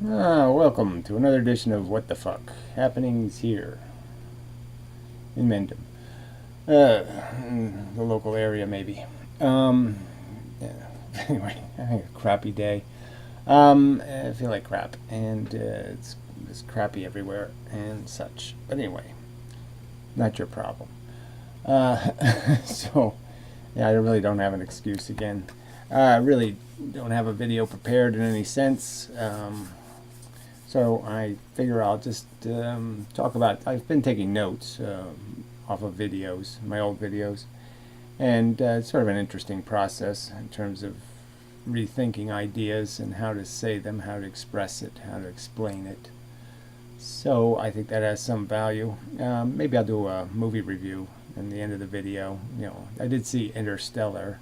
Welcome to another edition of What the Fuck Happenings here in Mendham, the local area maybe. Yeah. Anyway, having a crappy day. I feel like crap, and it's crappy everywhere and such. But anyway, not your problem. So, yeah, I really don't have an excuse again. I really don't have a video prepared in any sense. So I figure I'll just talk about. I've been taking notes off of videos, my old videos, and it's sort of an interesting process in terms of rethinking ideas and how to say them, how to express it, how to explain it. So I think that has some value. Maybe I'll do a movie review in the end of the video. You know, I did see Interstellar,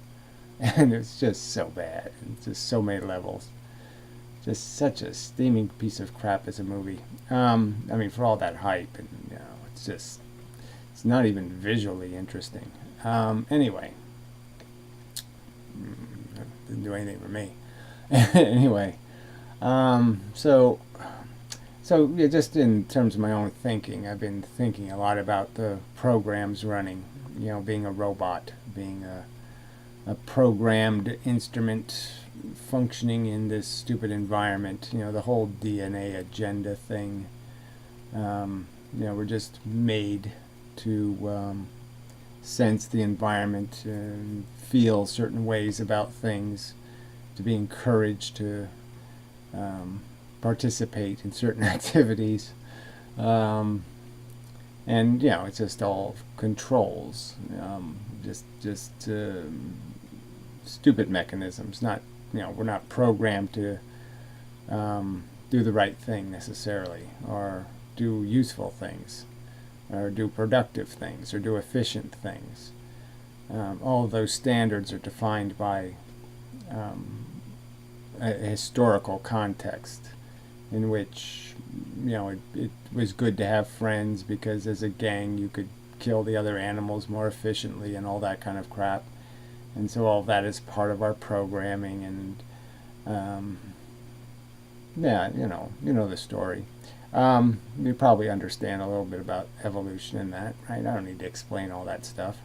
and it's just so bad. It's just so many levels. Just such a steaming piece of crap as a movie. I mean, for all that hype, and it's not even visually interesting. Anyway, didn't do anything for me. Anyway, so yeah, just in terms of my own thinking, I've been thinking a lot about the programs running. You know, being a robot, being a programmed instrument functioning in this stupid environment. You know, the whole DNA agenda thing. We're just made to sense the environment and feel certain ways about things, to be encouraged to participate in certain activities. And it's just all controls, just stupid mechanisms. Not, we're not programmed to do the right thing necessarily, or do useful things, or do productive things, or do efficient things. All of those standards are defined by a historical context in which, it was good to have friends because as a gang you could kill the other animals more efficiently and all that kind of crap. And so all of that is part of our programming, and you know the story. You probably understand a little bit about evolution in that, right? I don't need to explain all that stuff.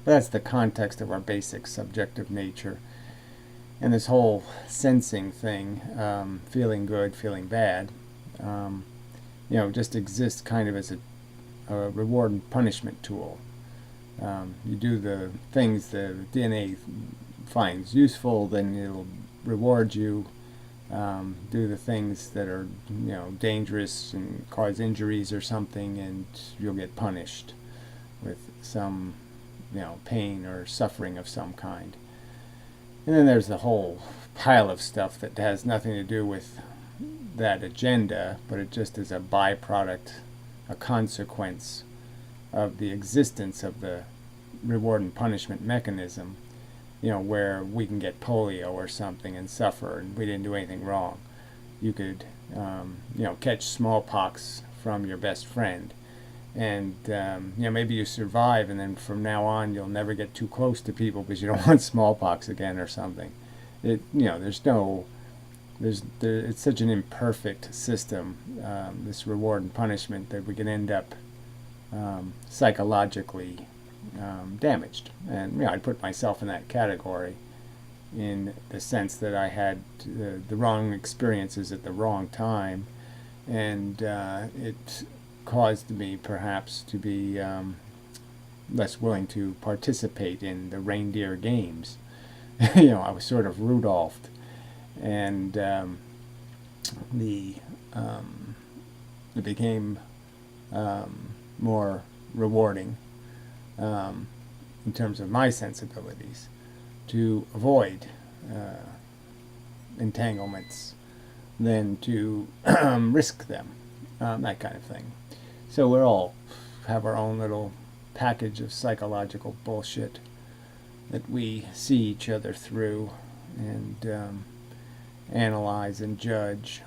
But that's the context of our basic subjective nature. And this whole sensing thing, feeling good, feeling bad, just exists kind of as a reward and punishment tool. You do the things the DNA finds useful, then it'll reward you. Do the things that are, dangerous and cause injuries or something, and you'll get punished with some, pain or suffering of some kind. And then there's the whole pile of stuff that has nothing to do with that agenda, but it just is a byproduct, a consequence of the existence of the reward and punishment mechanism, where we can get polio or something and suffer, and we didn't do anything wrong. You could, catch smallpox from your best friend, and maybe you survive, and then from now on you'll never get too close to people because you don't want smallpox again or something. It's such an imperfect system, this reward and punishment, that we can end up psychologically damaged. And I'd put myself in that category, in the sense that I had the wrong experiences at the wrong time, and it caused me perhaps to be less willing to participate in the reindeer games. I was sort of Rudolphed, and it became more rewarding in terms of my sensibilities to avoid entanglements than to risk them, that kind of thing. So we all have our own little package of psychological bullshit that we see each other through and analyze and judge.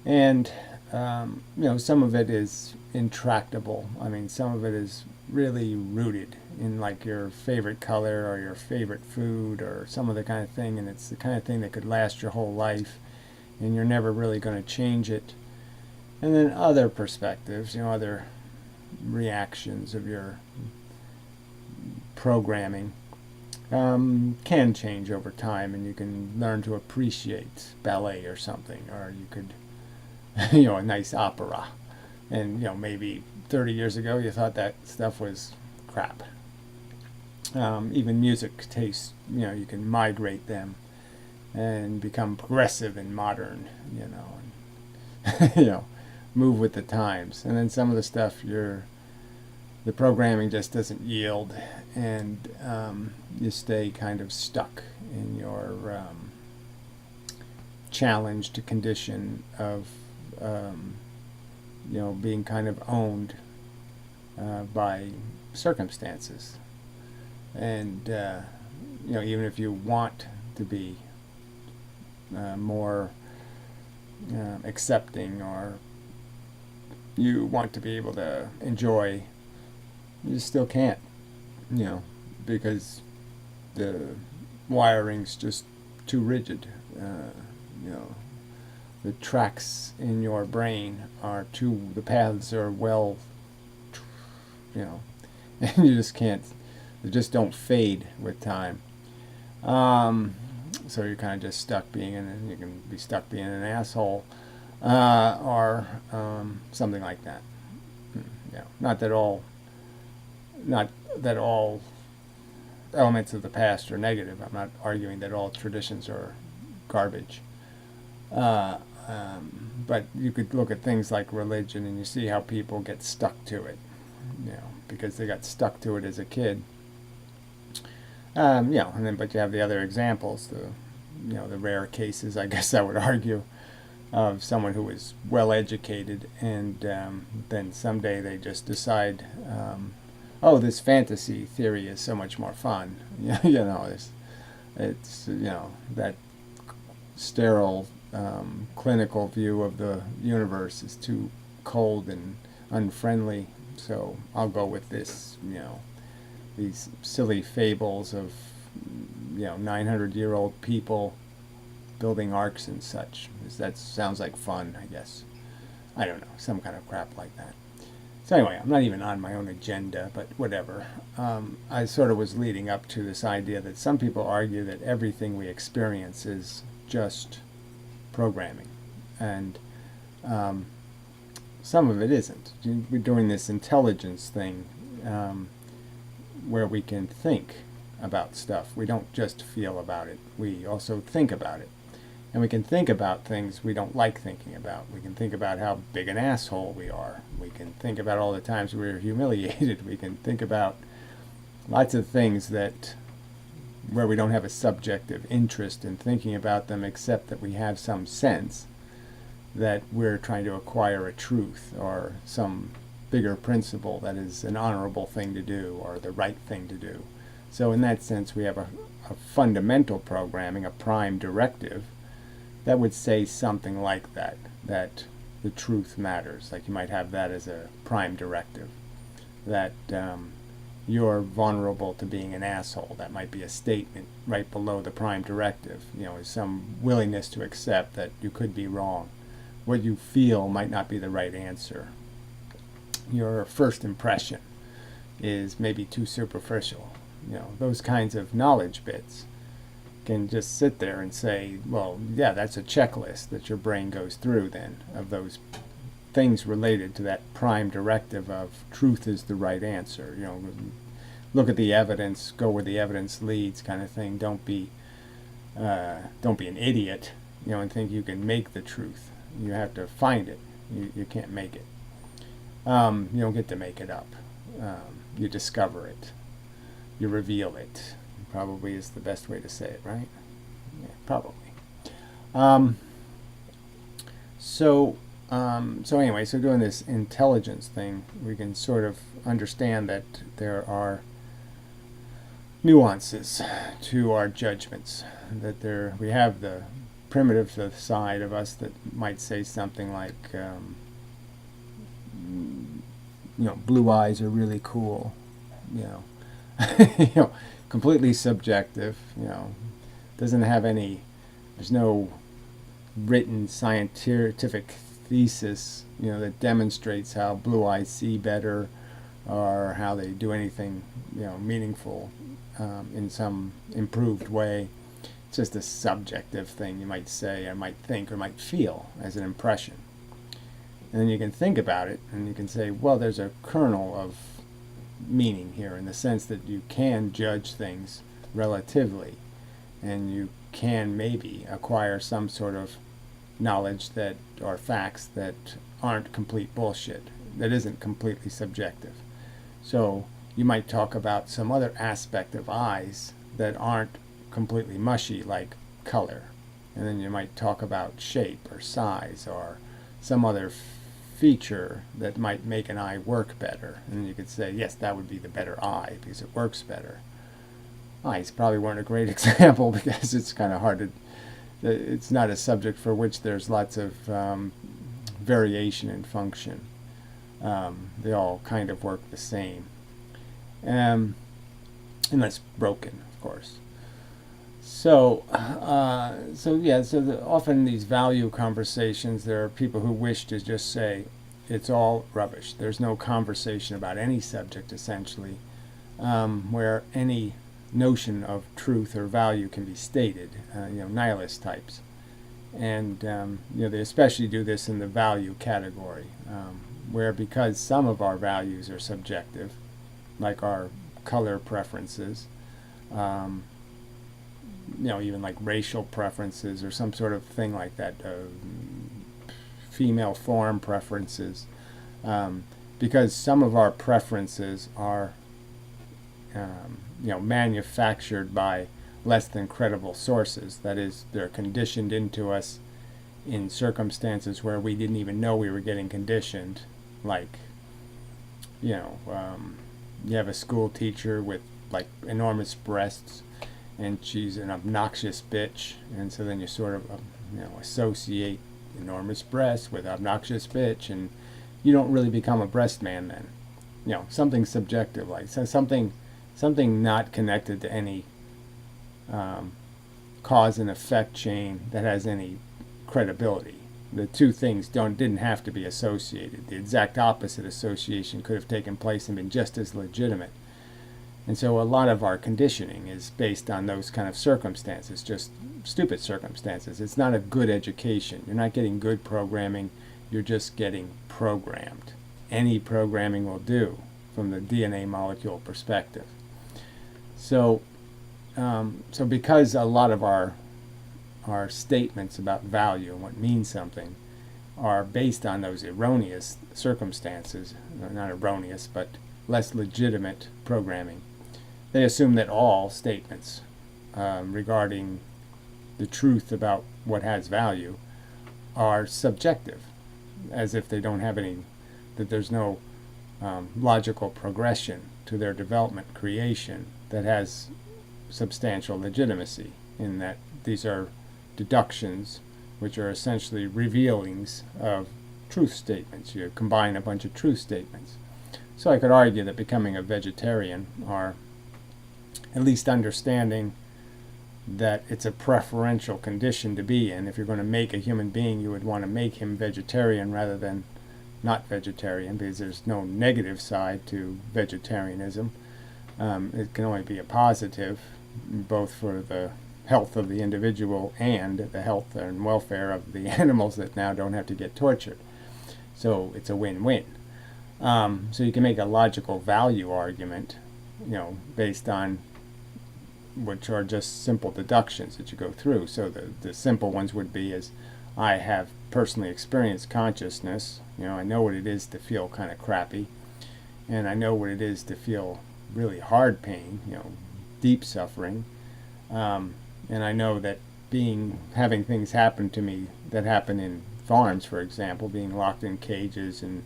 And some of it is intractable. I mean, some of it is really rooted in like your favorite color or your favorite food or some other kind of thing, and it's the kind of thing that could last your whole life, and you're never really going to change it. And then other perspectives, other reactions of your programming can change over time, and you can learn to appreciate ballet or something, or you could, a nice opera. And, maybe 30 years ago you thought that stuff was crap. Even music tastes, you can migrate them and become progressive and modern, and, move with the times. And then some of the stuff the programming just doesn't yield, and you stay kind of stuck in your challenged condition of being kind of owned by circumstances. And even if you want to be more accepting, or you want to be able to enjoy, you still can't, because the wiring's just too rigid. The tracks in your brain the paths are well, and you just can't, they just don't fade with time. So you're kind of just stuck you can be stuck being an asshole, or something like that. Not that all elements of the past are negative. I'm not arguing that all traditions are garbage. But you could look at things like religion, and you see how people get stuck to it, because they got stuck to it as a kid. And then, but you have the other examples, the rare cases, I guess I would argue, of someone who was well educated, and then someday they just decide, this fantasy theory is so much more fun. It's that sterile clinical view of the universe is too cold and unfriendly, so I'll go with this, these silly fables of 900-year-old people building arcs and such. That sounds like fun, I guess. I don't know, some kind of crap like that. So anyway, I'm not even on my own agenda, but whatever. I sort of was leading up to this idea that some people argue that everything we experience is just programming, and some of it isn't. We're doing this intelligence thing, where we can think about stuff. We don't just feel about it, we also think about it. And we can think about things we don't like thinking about. We can think about how big an asshole we are. We can think about all the times we were humiliated. We can think about lots of things where we don't have a subjective interest in thinking about them, except that we have some sense that we're trying to acquire a truth or some bigger principle that is an honorable thing to do or the right thing to do. So in that sense, we have a fundamental programming, a prime directive, that would say something like that the truth matters. Like you might have that as a prime directive, that you're vulnerable to being an asshole. That might be a statement right below the prime directive, is some willingness to accept that you could be wrong. What you feel might not be the right answer. Your first impression is maybe too superficial. Those kinds of knowledge bits can just sit there and say, well, yeah, that's a checklist that your brain goes through then, of those things related to that prime directive of truth is the right answer. Look at the evidence, go where the evidence leads, kind of thing. Don't be an idiot, and think you can make the truth. You have to find it. You can't make it. You don't get to make it up. You discover it. You reveal it. Probably is the best way to say it, right? Yeah, probably. So anyway, so doing this intelligence thing, we can sort of understand that there are nuances to our judgments. That we have the primitive side of us that might say something like, blue eyes are really cool, completely subjective, doesn't have any, there's no written scientific thesis, that demonstrates how blue eyes see better, or how they do anything, meaningful in some improved way. It's just a subjective thing, you might say, or might think, or might feel as an impression. And then you can think about it, and you can say, well, there's a kernel of meaning here, in the sense that you can judge things relatively, and you can maybe acquire some sort of knowledge that, or facts that aren't complete bullshit, that isn't completely subjective. So you might talk about some other aspect of eyes that aren't completely mushy, like color. And then you might talk about shape or size or some other feature that might make an eye work better. And then you could say, yes, that would be the better eye because it works better. Eyes probably weren't a great example because it's kind of hard to, it's not a subject for which there's lots of variation in function. They all kind of work the same. Unless broken, of course. So often these value conversations, there are people who wish to just say it's all rubbish. There's no conversation about any subject, essentially, where any notion of truth or value can be stated. Nihilist types, and they especially do this in the value category, where because some of our values are subjective, like our color preferences. Even like racial preferences or some sort of thing like that, female form preferences, because some of our preferences are, manufactured by less than credible sources. That is, they're conditioned into us in circumstances where we didn't even know we were getting conditioned. Like, you have a school teacher with like enormous breasts, and she's an obnoxious bitch, and so then you sort of associate enormous breasts with obnoxious bitch, and you don't really become a breast man then. Something subjective, like something not connected to any cause and effect chain that has any credibility. The two things didn't have to be associated. The exact opposite association could have taken place and been just as legitimate. And so a lot of our conditioning is based on those kind of circumstances, just stupid circumstances. It's not a good education. You're not getting good programming. You're just getting programmed. Any programming will do from the DNA molecule perspective. So because a lot of our statements about value and what means something are based on those erroneous circumstances, not erroneous, but less legitimate programming, they assume that all statements regarding the truth about what has value are subjective, as if they don't have any, that there's no logical progression to their development creation that has substantial legitimacy, in that these are deductions which are essentially revealings of truth statements. You combine a bunch of truth statements. So I could argue that becoming a vegetarian, or at least understanding that it's a preferential condition to be in. If you're going to make a human being, you would want to make him vegetarian rather than not vegetarian, because there's no negative side to vegetarianism. It can only be a positive, both for the health of the individual and the health and welfare of the animals that now don't have to get tortured. So it's a win-win. So you can make a logical value argument, based on which are just simple deductions that you go through. So the simple ones would be is, I have personally experienced consciousness. I know what it is to feel kind of crappy, and I know what it is to feel really hard pain, deep suffering, and I know that having things happen to me that happen in farms, for example, being locked in cages and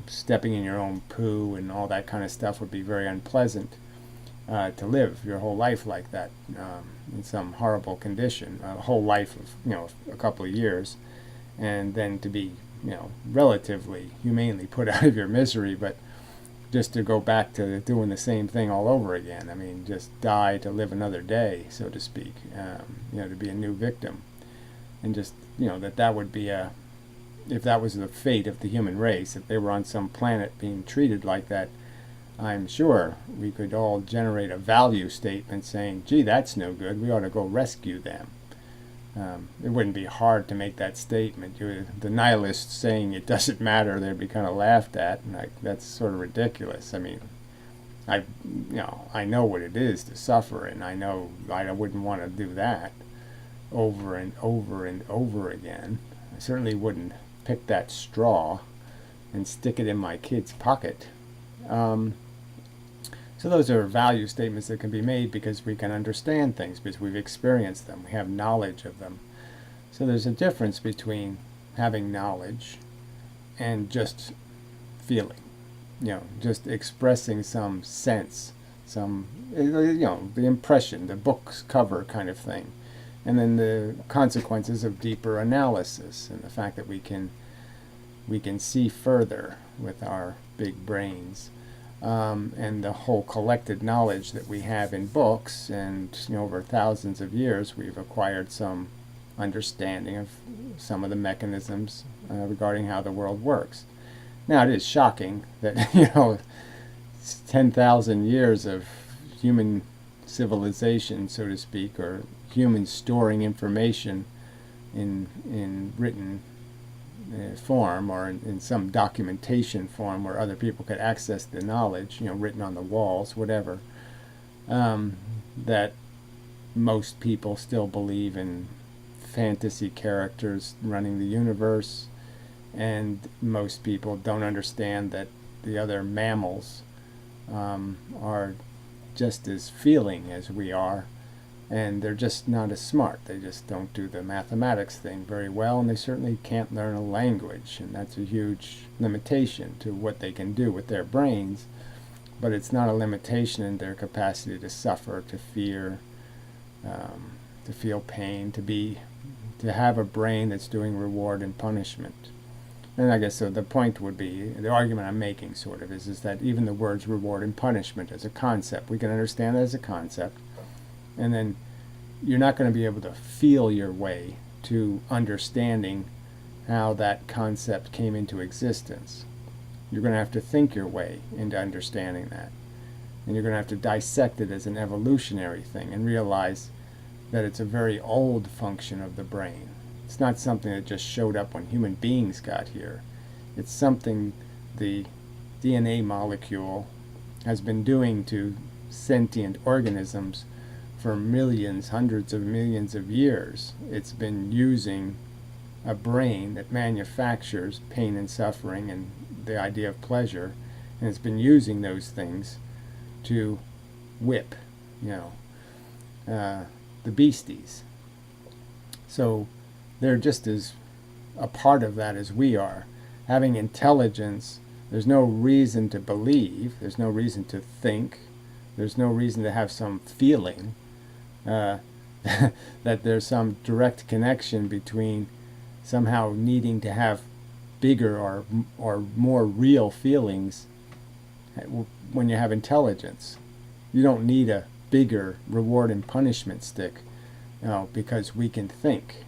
stepping in your own poo and all that kind of stuff would be very unpleasant. To live your whole life like that, in some horrible condition, a whole life of a couple of years, and then to be relatively humanely put out of your misery, but just to go back to doing the same thing all over again. I mean, just die to live another day, so to speak. To be a new victim. and just, that would be if that was the fate of the human race, if they were on some planet being treated like that, I'm sure we could all generate a value statement saying, gee, that's no good, we ought to go rescue them. It wouldn't be hard to make that statement. The nihilists saying it doesn't matter, they'd be kind of laughed at, and that's sort of ridiculous. I mean, I know what it is to suffer, and I know I wouldn't want to do that over and over and over again. I certainly wouldn't pick that straw and stick it in my kid's pocket. So those are value statements that can be made because we can understand things, because we've experienced them, we have knowledge of them. So there's a difference between having knowledge and just feeling, just expressing some sense, some, the impression, the book's cover kind of thing. And then the consequences of deeper analysis and the fact that we can see further with our big brains. And the whole collected knowledge that we have in books, and over thousands of years we've acquired some understanding of some of the mechanisms regarding how the world works. Now it is shocking that 10,000 years of human civilization, so to speak, or humans storing information in written form or in some documentation form where other people could access the knowledge, written on the walls, whatever, that most people still believe in fantasy characters running the universe, and most people don't understand that the other mammals are just as feeling as we are, and they're just not as smart. They just don't do the mathematics thing very well, and they certainly can't learn a language, and that's a huge limitation to what they can do with their brains. But it's not a limitation in their capacity to suffer, to fear, to feel pain, to have a brain that's doing reward and punishment. And I guess so the point would be, the argument I'm making sort of is that even the words reward and punishment as a concept, we can understand that as a concept, and then you're not going to be able to feel your way to understanding how that concept came into existence. You're going to have to think your way into understanding that. And you're going to have to dissect it as an evolutionary thing and realize that it's a very old function of the brain. It's not something that just showed up when human beings got here. It's something the DNA molecule has been doing to sentient organisms for millions, hundreds of millions of years. It's been using a brain that manufactures pain and suffering and the idea of pleasure, and it's been using those things to whip, the beasties. So they're just as a part of that as we are. Having intelligence, there's no reason to believe, there's no reason to think, there's no reason to have some feeling that there's some direct connection between somehow needing to have bigger or more real feelings when you have intelligence. You don't need a bigger reward and punishment stick, because we can think.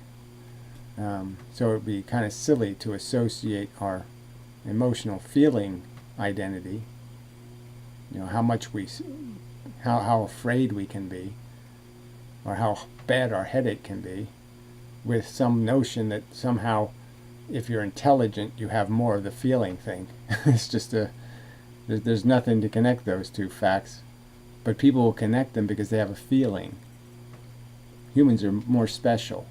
So it would be kind of silly to associate our emotional feeling identity, how afraid we can be, or how bad our headache can be, with some notion that somehow if you're intelligent you have more of the feeling thing. It's just there's nothing to connect those two facts, but people will connect them because they have a feeling. Humans are more special,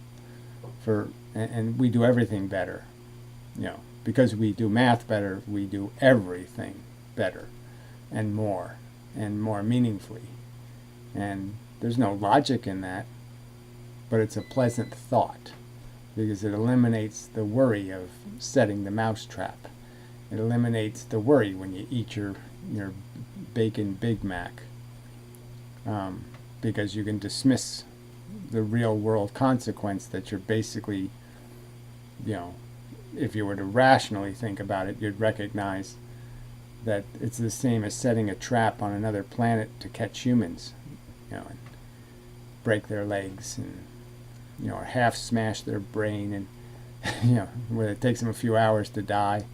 and we do everything better. Because we do math better, we do everything better and more meaningfully. And there's no logic in that, but it's a pleasant thought because it eliminates the worry of setting the mousetrap. It eliminates the worry when you eat your bacon Big Mac, because you can dismiss the real world consequence that you're basically, if you were to rationally think about it, you'd recognize that it's the same as setting a trap on another planet to catch humans, and break their legs and or half smash their brain, and where it takes them a few hours to die.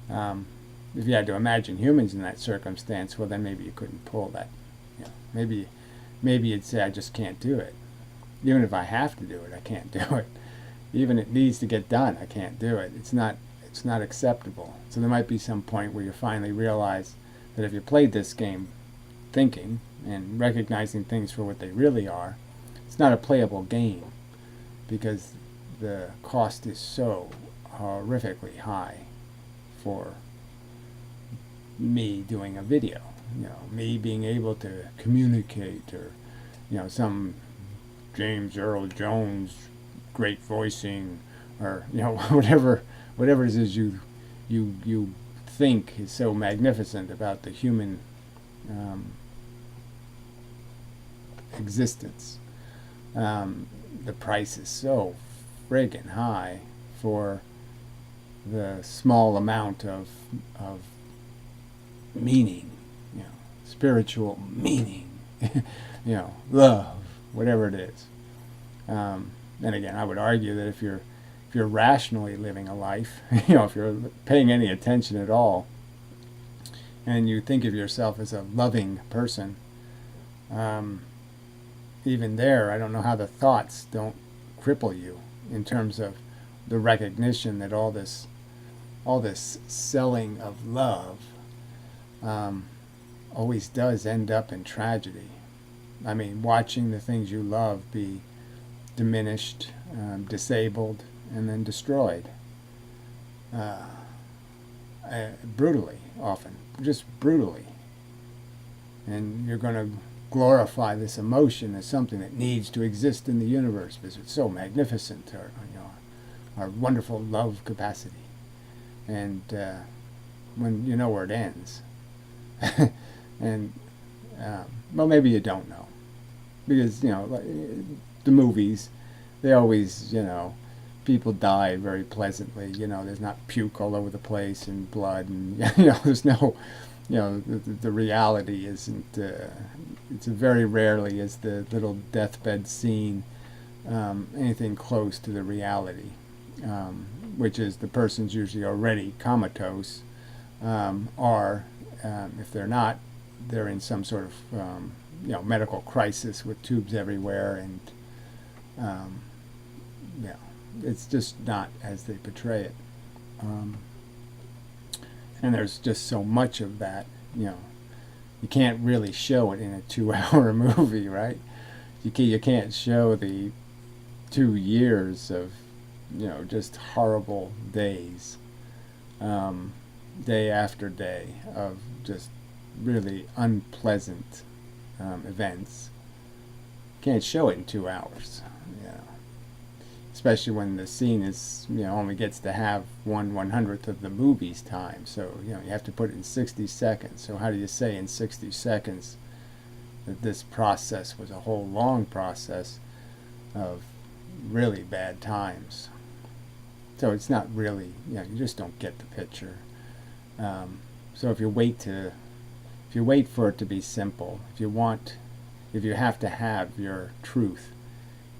If you had to imagine humans in that circumstance, well, then maybe you couldn't pull that. Maybe you'd say, I just can't do it. Even if I have to do it, I can't do it. Even if it needs to get done, I can't do it. It's not acceptable. So there might be some point where you finally realize that if you played this game thinking and recognizing things for what they really are, it's not a playable game, because the cost is so horrifically high for me doing a video. Me being able to communicate, or some James Earl Jones great voicing, or whatever it is you think is so magnificent about the human existence. The price is so friggin' high for the small amount of meaning, spiritual meaning, love, whatever it is. And again, I would argue that if you're rationally living a life, if you're paying any attention at all, and you think of yourself as a loving person, even there, I don't know how the thoughts don't cripple you in terms of the recognition that all this selling of love always does end up in tragedy. I mean, watching the things you love be diminished, disabled, and then destroyed. Brutally, often. Just brutally. And you're going to glorify this emotion as something that needs to exist in the universe because it's so magnificent, our wonderful love capacity. And when you know where it ends. And, well, maybe you don't know. Because, the movies, they always, people die very pleasantly. There's not puke all over the place and blood, and there's no, the reality isn't. It's very rarely is the little deathbed scene anything close to the reality, which is the person's usually already comatose, or if they're not, they're in some sort of medical crisis with tubes everywhere, and it's just not as they portray it. And there's just so much of that, you can't really show it in a 2-hour movie, right? You can't show the 2 years of, just horrible days, day after day of just really unpleasant events. Can't show it in 2 hours, especially when the scene is, only gets to have 1/100th of the movie's time. So, you have to put it in 60 seconds. So how do you say in 60 seconds that this process was a whole long process of really bad times? So it's not really, you just don't get the picture. So if you wait for it to be simple, if you have to have your truth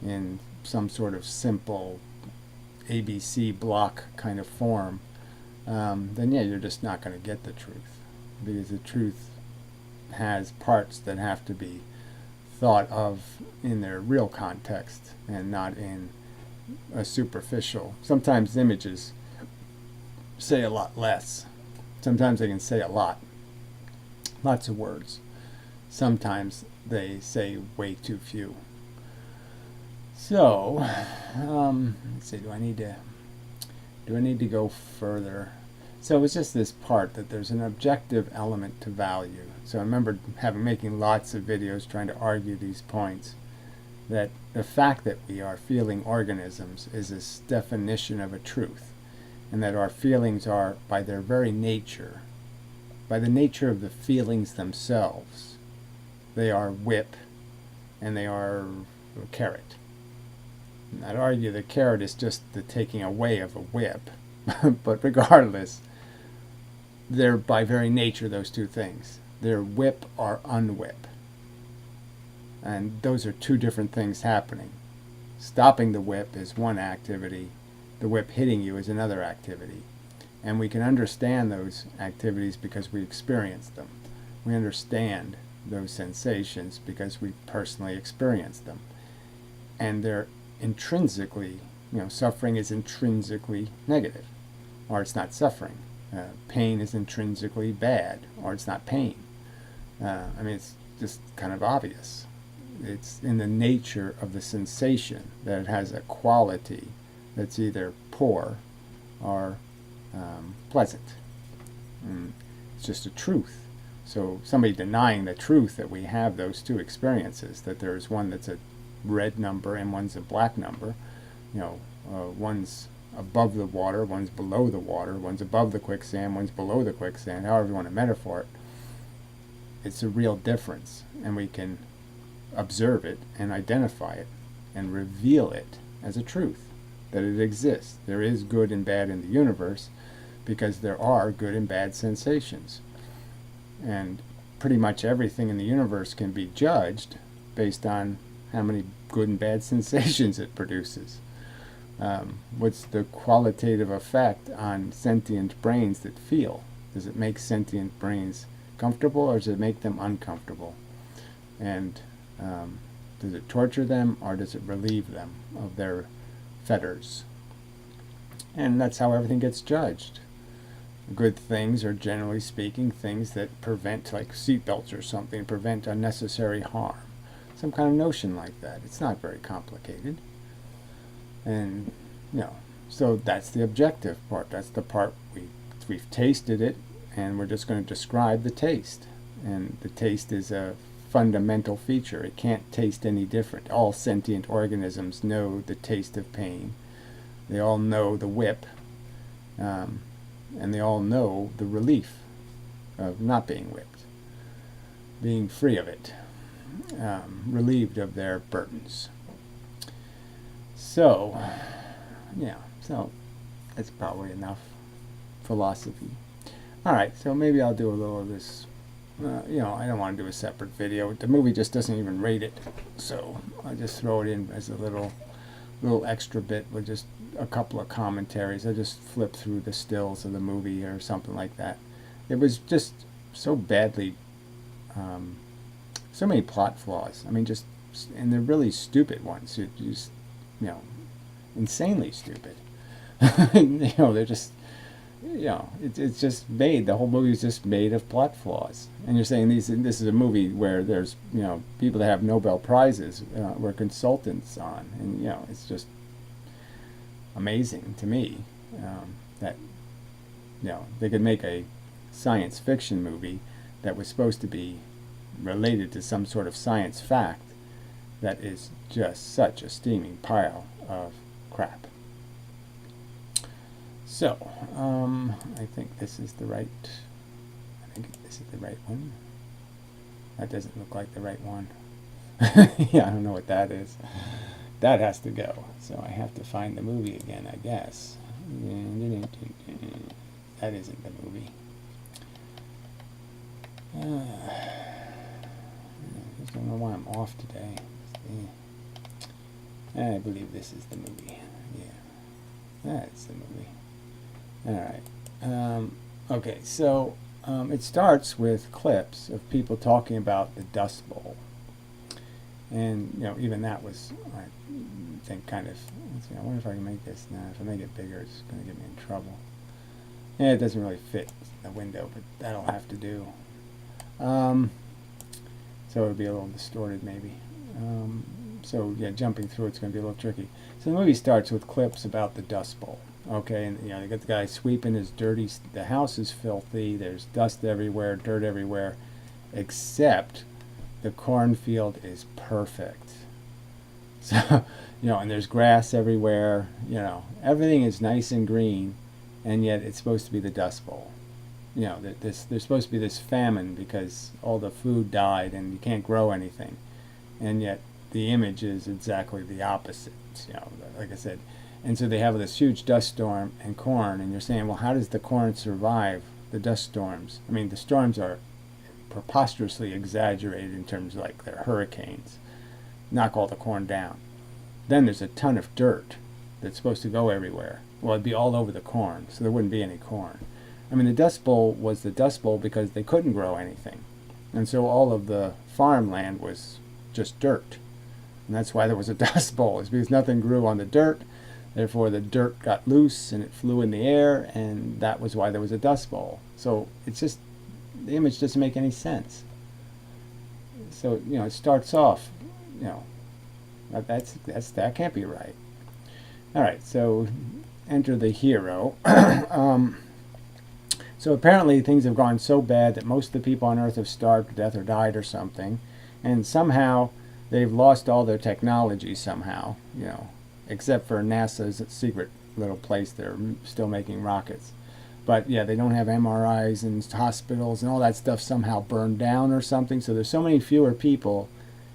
in some sort of simple ABC block kind of form, then you're just not going to get the truth, because the truth has parts that have to be thought of in their real context and not in a superficial. Sometimes images say a lot less. Sometimes they can say a lot. Lots of words. Sometimes they say way too few. So, let's see, do I need to go further? So it's just this part that there's an objective element to value. So I remember making lots of videos trying to argue these points, that the fact that we are feeling organisms is a definition of a truth, and that our feelings are, by their very nature, by the nature of the feelings themselves, they are whip and they are a carrot. And I'd argue the carrot is just the taking away of a whip, but regardless, they're by very nature those two things. They're whip or unwhip. And those are two different things happening. Stopping the whip is one activity. The whip hitting you is another activity. And we can understand those activities because we experience them. We understand those sensations because we personally experience them. And they're intrinsically, suffering is intrinsically negative, or it's not suffering. Pain is intrinsically bad, or it's not pain. It's just kind of obvious. It's in the nature of the sensation that it has a quality that's either poor or pleasant. It's just a truth. So somebody denying the truth that we have those two experiences, that there's one that's a red number and one's a black number, one's above the water, one's below the water, one's above the quicksand, one's below the quicksand, however you want to metaphor it. It's a real difference, and we can observe it and identify it and reveal it as a truth, that it exists. There is good and bad in the universe because there are good and bad sensations. And pretty much everything in the universe can be judged based on how many good and bad sensations it produces. What's the qualitative effect on sentient brains that feel? Does it make sentient brains comfortable, or does it make them uncomfortable? And does it torture them, or does it relieve them of their fetters? And that's how everything gets judged. Good things are, generally speaking, things that prevent, like seatbelts or something, prevent unnecessary harm. Some kind of notion like that. It's not very complicated. And, so that's the objective part. That's the part we've tasted it, and we're just going to describe the taste. And the taste is a fundamental feature. It can't taste any different. All sentient organisms know the taste of pain. They all know the whip. And they all know the relief of not being whipped, being free of it, relieved of their burdens. So, so that's probably enough philosophy. All right, so maybe I'll do a little of this. I don't want to do a separate video. The movie just doesn't even rate it, so I'll just throw it in as a little extra bit with just a couple of commentaries. I just flipped through the stills of the movie or something like that. It was just so badly, so many plot flaws. And they're really stupid ones. Just, insanely stupid. They're just, it's just made. The whole movie is just made of plot flaws. And you're saying this is a movie where there's, people that have Nobel Prizes were consultants on, and it's just amazing to me that they could make a science fiction movie that was supposed to be related to some sort of science fact that is just such a steaming pile of crap. So I think this is the right one. That doesn't look like the right one. Yeah, I don't know what that is. That has to go. So I have to find the movie again, I guess. That isn't the movie. I just don't know why I'm off today. I believe this is the movie. Yeah, that's the movie. All right. Okay, so it starts with clips of people talking about the Dust Bowl. And, even that was, I think, kind of, I wonder if I can make this now. If I make it bigger, it's going to get me in trouble. Yeah, it doesn't really fit the window, but that'll have to do. So it'll be a little distorted, maybe. So, yeah, jumping through it's going to be a little tricky. So the movie starts with clips about the Dust Bowl. Okay, and they got the guy sweeping his dirty, the house is filthy, there's dust everywhere, dirt everywhere, except the cornfield is perfect. So, and there's grass everywhere, everything is nice and green, and yet it's supposed to be the Dust Bowl. There's supposed to be this famine because all the food died and you can't grow anything, and yet the image is exactly the opposite, like I said. And so they have this huge dust storm and corn, and you're saying, well, how does the corn survive the dust storms? The storms are preposterously exaggerated in terms of like they're hurricanes, knock all the corn down. then there's a ton of dirt that's supposed to go everywhere. Well, it'd be all over the corn, so there wouldn't be any corn. I mean, the Dust Bowl was the Dust Bowl because they couldn't grow anything. And so all of the farmland was just dirt. And that's why there was a Dust Bowl, is because nothing grew on the dirt. Therefore, the dirt got loose and it flew in the air, and that was why there was a Dust Bowl. So it's just, the image doesn't make any sense. So, you know, it starts off, you know, that can't be right. All right, so enter the hero. So apparently things have gone so bad that most of the people on Earth have starved to death or died or something, and somehow they've lost all their technology somehow, you know, except for NASA's secret little place they're still making rockets. But yeah, they don't have MRIs and hospitals, and all that stuff somehow burned down or something. So there's so many fewer people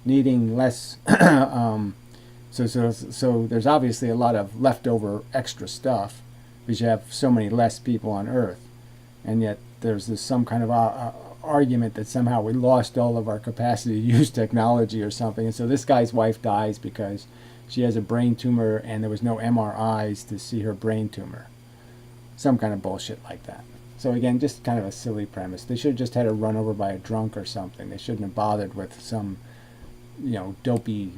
needing less. So there's obviously a lot of leftover extra stuff because you have so many less people on Earth. And yet there's some kind of argument that somehow we lost all of our capacity to use technology or something. And so this guy's wife dies because she has a brain tumor and there was no MRIs to see her brain tumor. Some kind of bullshit like that. So again, just kind of a silly premise. They should have just had her run over by a drunk or something. They shouldn't have bothered with some, you know, dopey,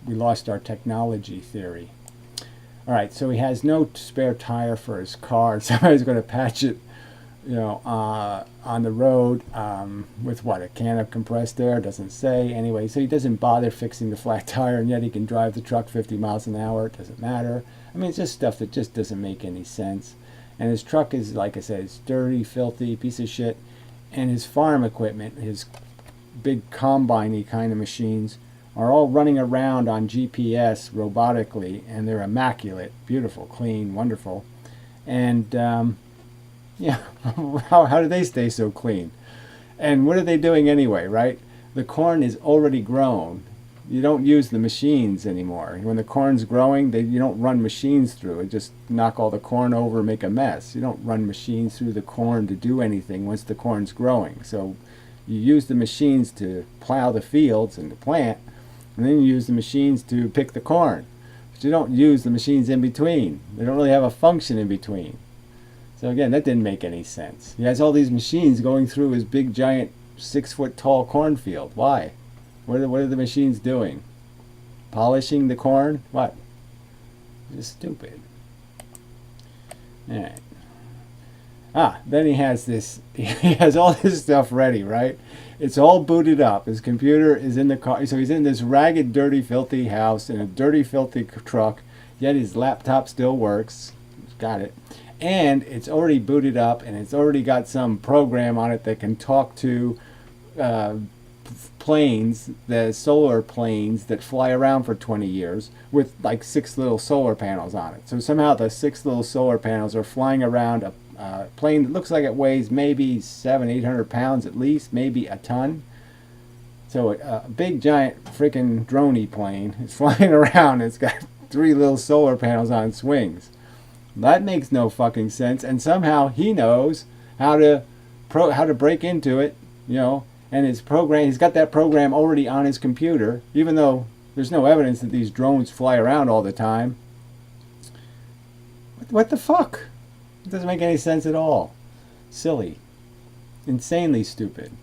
we lost our technology theory. All right, so he has no spare tire for his car. Somebody's going to patch it, you know, on the road with what, a can of compressed air? Doesn't say. Anyway, so he doesn't bother fixing the flat tire, and yet he can drive the truck 50 miles an hour. It doesn't matter. I mean, it's just stuff that just doesn't make any sense. And his truck is, like I said, it's dirty, filthy, piece of shit. And his farm equipment, his big combine-y kind of machines, are all running around on GPS robotically, and they're immaculate, beautiful, clean, wonderful. And yeah, how do they stay so clean? And what are they doing anyway, right? The corn is already grown. You don't use the machines anymore. When the corn's growing, you don't run machines through it. Just knock all the corn over and make a mess. You don't run machines through the corn to do anything once the corn's growing. So you use the machines to plow the fields and to plant, and then you use the machines to pick the corn. But you don't use the machines in between. They don't really have a function in between. So again, that didn't make any sense. He has all these machines going through his big, giant, 6-foot-tall cornfield. Why? What are the machines doing? Polishing the corn? What? Just stupid. Alright. Then he has this, he has all this stuff ready, right? It's all booted up. His computer is in the car. So he's in this ragged, dirty, filthy house in a dirty, filthy truck, yet his laptop still works. He's got it. And it's already booted up, and it's already got some program on it that can talk to planes, the solar planes that fly around for 20 years with like 6 little solar panels on it. So somehow the 6 little solar panels are flying around a plane that looks like it weighs maybe 700-800 pounds at least, maybe a ton. So a big giant freaking droney plane is flying around, and it's got 3 little solar panels on swings. That makes no fucking sense, and somehow he knows how to break into it, you know. And his program, he's got that program already on his computer, even though there's no evidence that these drones fly around all the time. What the fuck? It doesn't make any sense at all. Silly. Insanely stupid.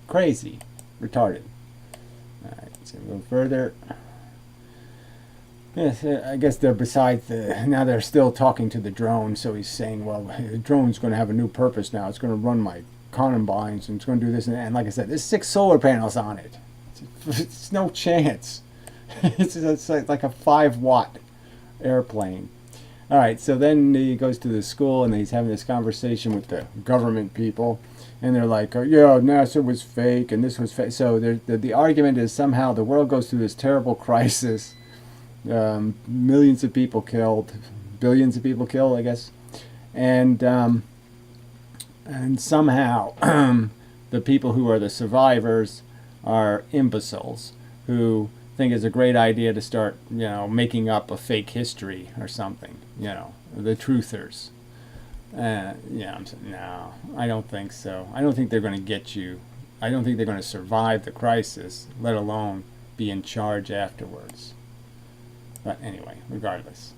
Crazy. Retarded. Alright, let's go further. Yes, I guess they're now they're still talking to the drone, so he's saying, well, the drone's going to have a new purpose now. It's going to run my combines, and it's going to do this and that. And like I said, there's 6 solar panels on it. It's no chance. It's like a 5-watt airplane. All right, so then he goes to the school, and he's having this conversation with the government people, and they're like, oh, yeah, NASA was fake, and this was fake. So the argument is somehow the world goes through this terrible crisis, millions of people killed, billions of people killed, I guess, and somehow the people who are the survivors are imbeciles who think it's a great idea to start, you know, making up a fake history or something, you know, the truthers. Yeah, I'm saying, no, I don't think so. I don't think they're going to get you. I don't think they're going to survive the crisis, let alone be in charge afterwards. But anyway, regardless.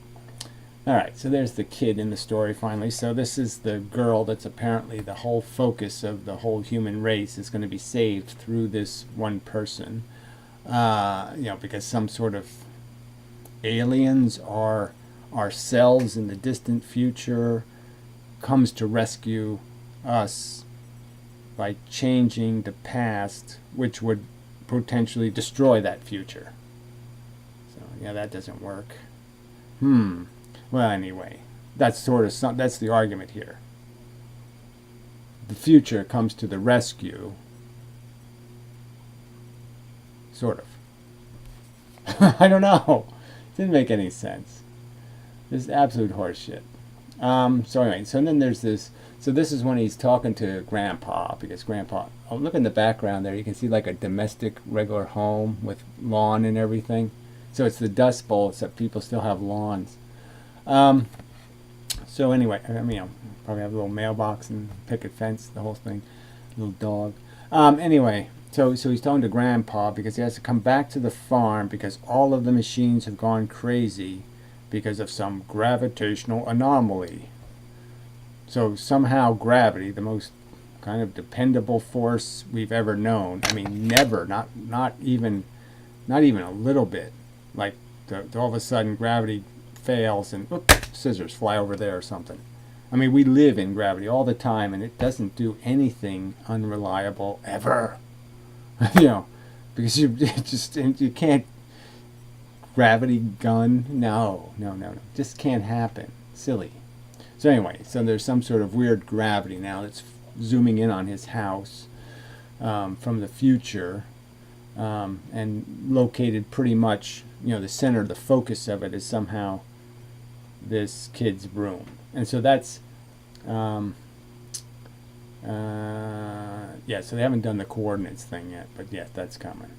Alright, so there's the kid in the story finally. So this is the girl that's apparently the whole focus of the whole human race is going to be saved through this one person. Because some sort of aliens or ourselves in the distant future comes to rescue us by changing the past, which would potentially destroy that future. So yeah, that doesn't work. Well, anyway, that's the argument here. The future comes to the rescue, sort of. I don't know. It didn't make any sense. This is absolute horseshit. So anyway, so then there's this. So this is when he's talking to Grandpa, because Grandpa, oh, look in the background there, you can see like a domestic regular home with lawn and everything. So it's the Dust Bowl, except people still have lawns. So anyway, probably have a little mailbox and picket fence, the whole thing, little dog. Anyway, so he's talking to Grandpa because he has to come back to the farm because all of the machines have gone crazy because of some gravitational anomaly. So somehow gravity, the most kind of dependable force we've ever known. I mean, never, not even a little bit. Like all of a sudden gravity fails and scissors fly over there or something. I mean, we live in gravity all the time, and it doesn't do anything unreliable ever. Because you can't gravity gun. No, just can't happen. Silly. So anyway, so there's some sort of weird gravity now that's zooming in on his house from the future, and located pretty much, the center, the focus of it is somehow this kid's room. And so that's, so they haven't done the coordinates thing yet, but yes, that's coming.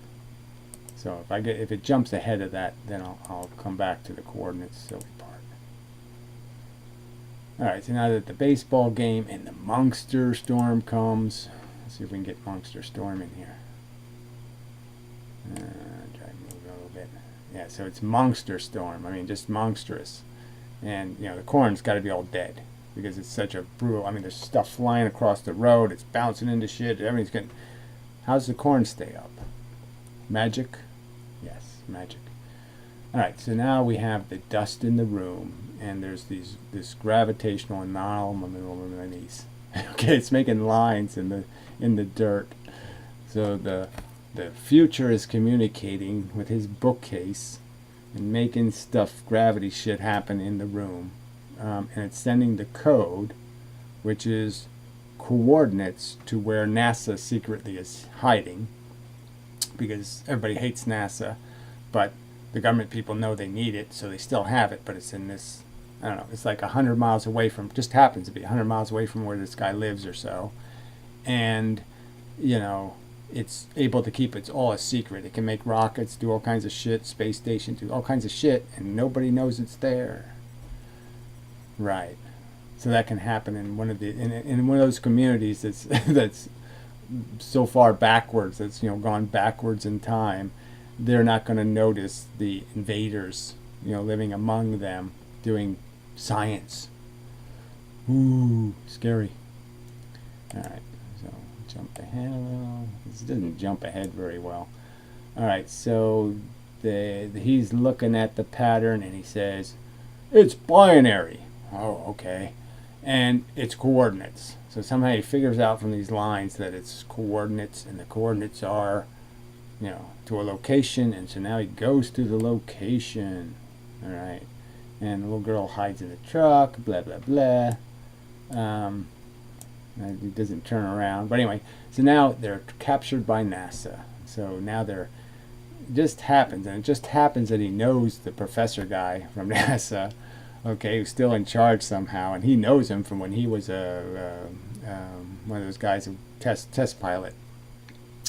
So if it jumps ahead of that, then I'll come back to the coordinates silly part. Alright, so now that the baseball game and the Monster Storm comes, let's see if we can get Monster Storm in here. Try to move it a little bit. Yeah, so it's Monster Storm. I mean, just monstrous. And, the corn's got to be all dead because it's such a brutal. I mean, there's stuff flying across the road. It's bouncing into shit. Everything's getting. How's the corn stay up? Magic? Yes, magic. Alright, so now we have the dust in the room, and there's this gravitational anomalies. Okay, it's making lines in the dirt. So the future is communicating with his bookcase and making gravity shit happen in the room. And it's sending the code, which is coordinates to where NASA secretly is hiding, because everybody hates NASA, but the government people know they need it, so they still have it, but it's in this, I don't know, it's like 100 miles away from, just happens to be 100 miles away from where this guy lives or so. And, it's able to keep it all a secret. It can make rockets, do all kinds of shit, space station, do all kinds of shit, and nobody knows it's there. Right. So that can happen in one of those communities that's so far backwards, that's gone backwards in time. They're not going to notice the invaders, living among them, doing science. Ooh, scary. All right, so jump ahead a little. This doesn't jump ahead very well. All right, so he's looking at the pattern and he says, it's binary. Oh, okay. And it's coordinates. So somehow he figures out from these lines that it's coordinates, and the coordinates are to a location, and so now he goes to the location. Alright. And the little girl hides in the truck, blah blah blah. He doesn't turn around. But anyway, so now they're captured by NASA. So now it just happens that he knows the professor guy from NASA, okay, who's still in charge somehow, and he knows him from when he was one of those guys who test pilot.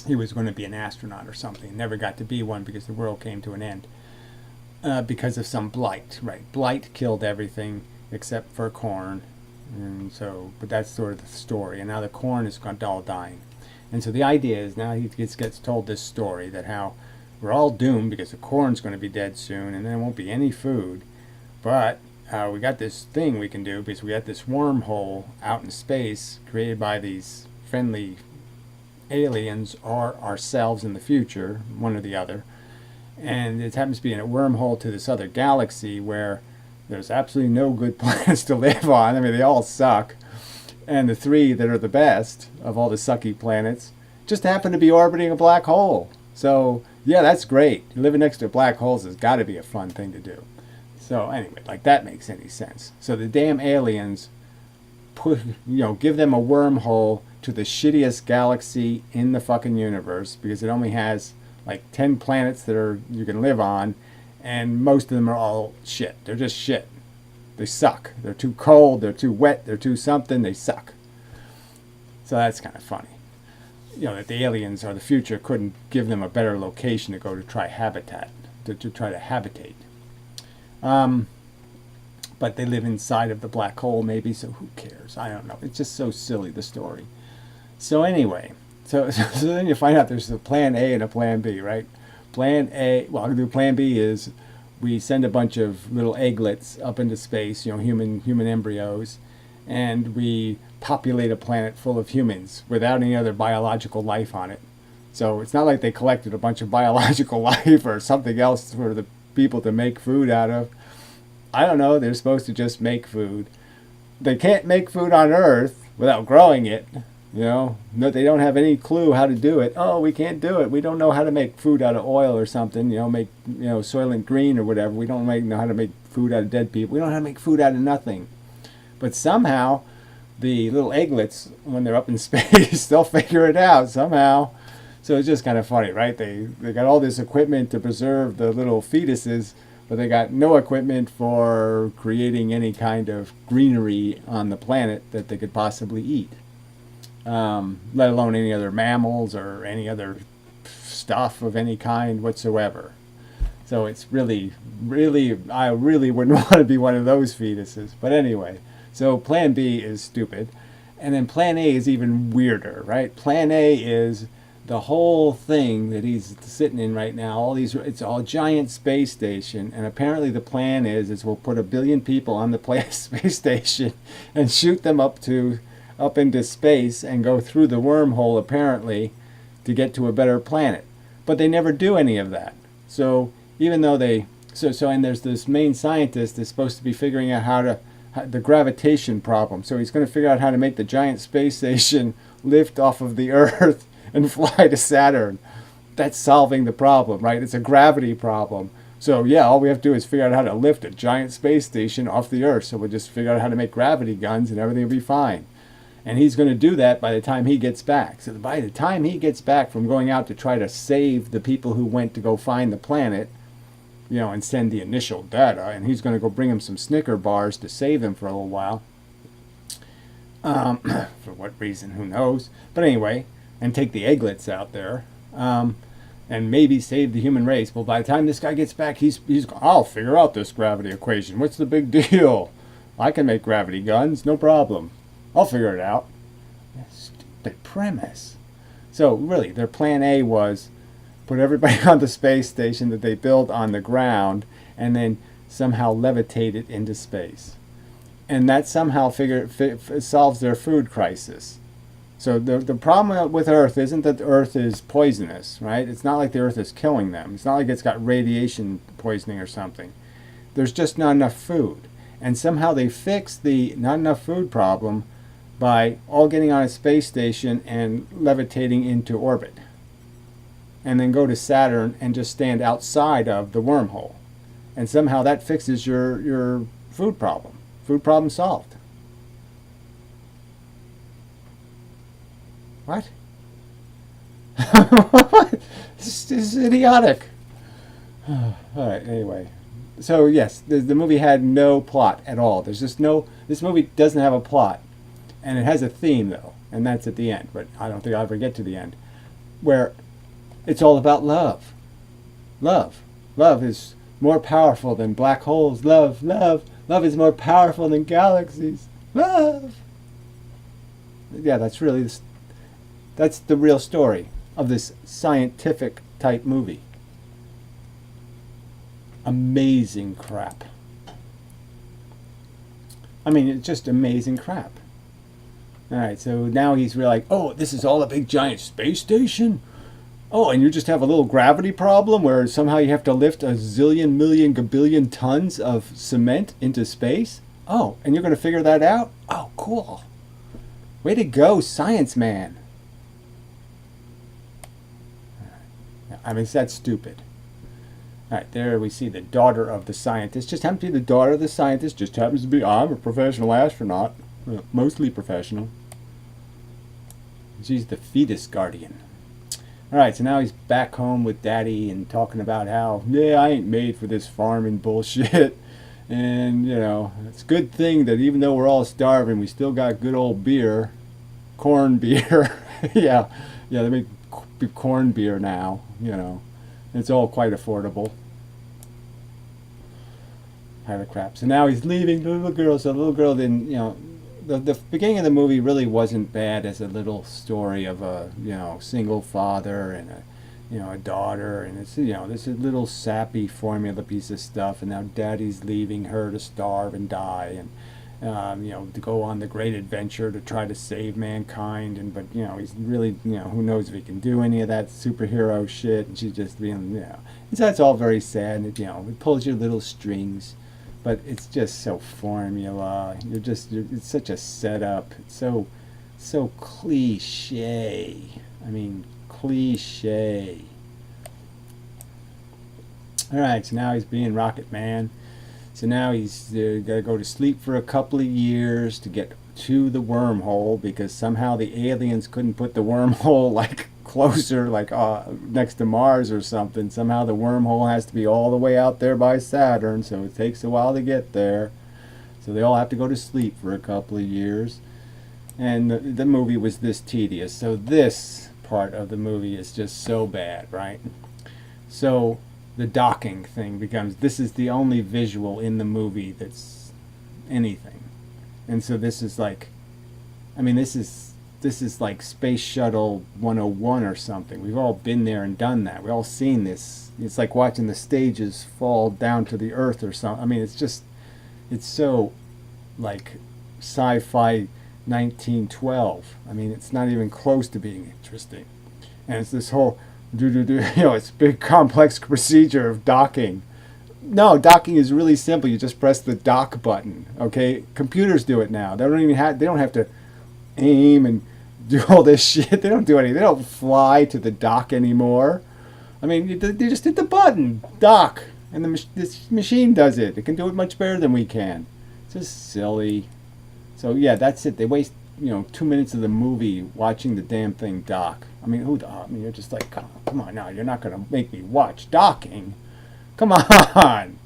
He was going to be an astronaut or something. Never got to be one because the world came to an end because of some blight. Right, blight killed everything except for corn, and so. But that's sort of the story. And now the corn is all dying, and so the idea is now he gets told this story that how we're all doomed because the corn's going to be dead soon, and there won't be any food. But we got this thing we can do because we got this wormhole out in space created by these friendly aliens or ourselves in the future, one or the other. And it happens to be in a wormhole to this other galaxy where there's absolutely no good planets to live on. I mean, they all suck. And the 3 that are the best of all the sucky planets just happen to be orbiting a black hole. So, yeah, that's great. Living next to black holes has got to be a fun thing to do. So, anyway, like that makes any sense. So the damn aliens give them a wormhole to the shittiest galaxy in the fucking universe because it only has like 10 planets that you can live on, and most of them are all shit. They're just shit. They suck. They're too cold, they're too wet, they're too something, they suck. So that's kind of funny. That the aliens or the future couldn't give them a better location to go to try habitat, to try to habitate. But they live inside of the black hole maybe, so who cares? I don't know. It's just so silly, the story. So anyway, so then you find out there's a plan A and a plan B, right? Plan A, the plan B is we send a bunch of little egglets up into space, human embryos, and we populate a planet full of humans without any other biological life on it. So it's not like they collected a bunch of biological life or something else for the people to make food out of. I don't know, they're supposed to just make food. They can't make food on Earth without growing it. No, they don't have any clue how to do it. Oh, we can't do it. We don't know how to make food out of oil or something. Make Soylent Green or whatever. We don't know how to make food out of dead people. We don't know how to make food out of nothing. But somehow, the little egglets, when they're up in space, they'll figure it out somehow. So it's just kind of funny, right? They got all this equipment to preserve the little fetuses, but they got no equipment for creating any kind of greenery on the planet that they could possibly eat. Let alone any other mammals or any other stuff of any kind whatsoever. So it's really, I really wouldn't want to be one of those fetuses. But anyway, so plan B is stupid. And then plan A is even weirder, right? Plan A is the whole thing that he's sitting in right now. It's all a giant space station. And apparently the plan is we'll put 1 billion people on the space station and shoot them up into space and go through the wormhole apparently to get to a better planet. But they never do any of that. So even though and there's this main scientist that's supposed to be figuring out the gravitation problem. So he's going to figure out how to make the giant space station lift off of the Earth and fly to Saturn. That's solving the problem, right? It's a gravity problem. So yeah, all we have to do is figure out how to lift a giant space station off the Earth. So we'll just figure out how to make gravity guns and everything will be fine. And he's going to do that by the time he gets back. So by the time he gets back from going out to try to save the people who went to go find the planet, and send the initial data, and he's going to go bring him some Snicker bars to save them for a little while. For what reason, who knows? But anyway, and take the egglets out there, and maybe save the human race. Well, by the time this guy gets back, I'll figure out this gravity equation. What's the big deal? I can make gravity guns, no problem. I'll figure it out. Stupid premise. So really, their plan A was put everybody on the space station that they built on the ground and then somehow levitate it into space. And that somehow solves their food crisis. So the problem with Earth isn't that the Earth is poisonous, right? It's not like the Earth is killing them. It's not like it's got radiation poisoning or something. There's just not enough food. And somehow they fixed the not enough food problem by all getting on a space station and levitating into orbit. And then go to Saturn and just stand outside of the wormhole. And somehow that fixes your food problem. Food problem solved. What? This is idiotic. All right, anyway. So yes, the movie had no plot at all. This movie doesn't have a plot. And it has a theme though, and that's at the end, but I don't think I'll ever get to the end, where it's all about love. Love. Love is more powerful than black holes. Love is more powerful than galaxies. Love. Yeah, that's the real story of this scientific type movie. amazing crap. I mean, it's just amazing crap. Alright, so now he's really like, oh, this is all a big giant space station? Oh, and you just have a little gravity problem where somehow you have to lift a zillion, million, gabillion tons of cement into space? Oh, and you're going to figure that out? Oh, cool. Way to go, science man. I mean, that's stupid. Alright, there we see the daughter of the scientist. Just happens to be the daughter of the scientist. Just happens to be, I'm a professional astronaut. Mostly professional. She's the fetus guardian. Alright, so now he's back home with daddy and talking about how, yeah, I ain't made for this farming bullshit. And, you know, it's a good thing that even though we're all starving, we still got good old beer. Corn beer. yeah, they make corn beer now, you know. It's all quite affordable. Pile of crap. So now he's leaving the little girl. So the little girl didn't, you know, the beginning of the movie really wasn't bad as a little story of a, you know, single father and a, you know, a daughter, and it's, you know, this is a little sappy formula piece of stuff, and now daddy's leaving her to starve and die, and you know, to go on the great adventure to try to save mankind, and but you know, he's really, you know, who knows if he can do any of that superhero shit, and she's just being, you know, and so it's all very sad, and it, you know, it pulls your little strings. But it's just so formula. It's such a setup. It's so cliche. I mean, cliche. All right, so now he's being Rocket Man. So now he's got to go to sleep for a couple of years to get to the wormhole, because somehow the aliens couldn't put the wormhole like closer, like next to Mars or something. Somehow the wormhole has to be all the way out there by Saturn, so it takes a while to get there. So they all have to go to sleep for a couple of years. And the movie was this tedious. So this part of the movie is just so bad, right? So the docking thing becomes, this is the only visual in the movie that's anything. And so this is like, I mean, this is like Space Shuttle 101 or something. We've all been there and done that. We've all seen this. It's like watching the stages fall down to the earth or something. I mean, it's just, it's so like sci-fi 1912. I mean, it's not even close to being interesting. And it's this whole, you know, it's a big complex procedure of docking. No, docking is really simple. You just press the dock button. Okay, computers do it now. They don't have to aim and do all this shit. They don't do anything. They don't fly to the dock anymore. I mean, they just hit the button, dock, and this machine does it. It can do it much better than we can. It's just silly. So yeah, that's it. They waste, you know, 2 minutes of the movie watching the damn thing dock. I mean, you're just like, come on now. You're not gonna make me watch docking. Come on,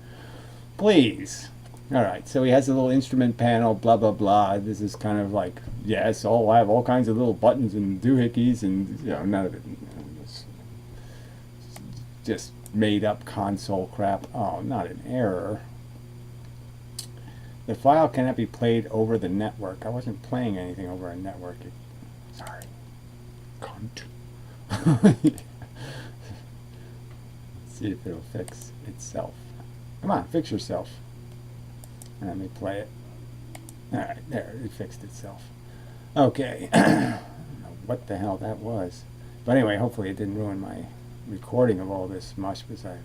please. All right, so he has a little instrument panel, blah, blah, blah. This is kind of like, yes, I have all kinds of little buttons and doohickeys, and, you know, none of it. You know, just made up console crap. Oh, not an error. The file cannot be played over the network. I wasn't playing anything over a network. Sorry. Cunt. See if it'll fix itself. Come on, fix yourself. Let me play it. Alright, there, it fixed itself. Okay. I don't know what the hell that was. But anyway, hopefully it didn't ruin my recording of all this mush, because I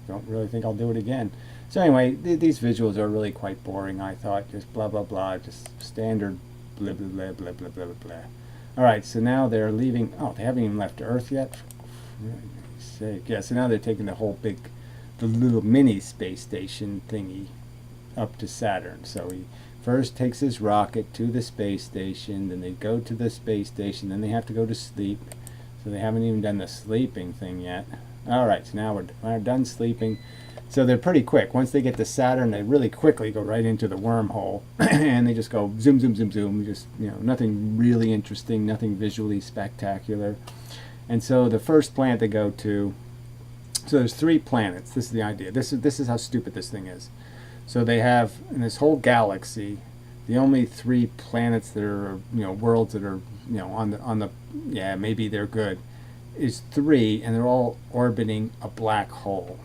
don't really think I'll do it again. So anyway, these visuals are really quite boring, I thought. Just blah, blah, blah. Just standard blah, blah, blah, blah, blah, blah, blah. Alright, so now they're leaving. Oh, they haven't even left Earth yet? Sake. Yeah, so now they're taking the little mini space station thingy up to Saturn. So he first takes his rocket to the space station, then they go to the space station, then they have to go to sleep. So they haven't even done the sleeping thing yet. Alright, so now we're done sleeping. So they're pretty quick. Once they get to Saturn, they really quickly go right into the wormhole. And they just go zoom, zoom, zoom, zoom. Just, you know, nothing really interesting, nothing visually spectacular. And so the first planet they go to, so there's 3 planets. This is the idea. This is how stupid this thing is. So they have, in this whole galaxy, the only 3 planets that are, you know, worlds that are, you know, on the yeah, maybe they're good, is 3, and they're all orbiting a black hole.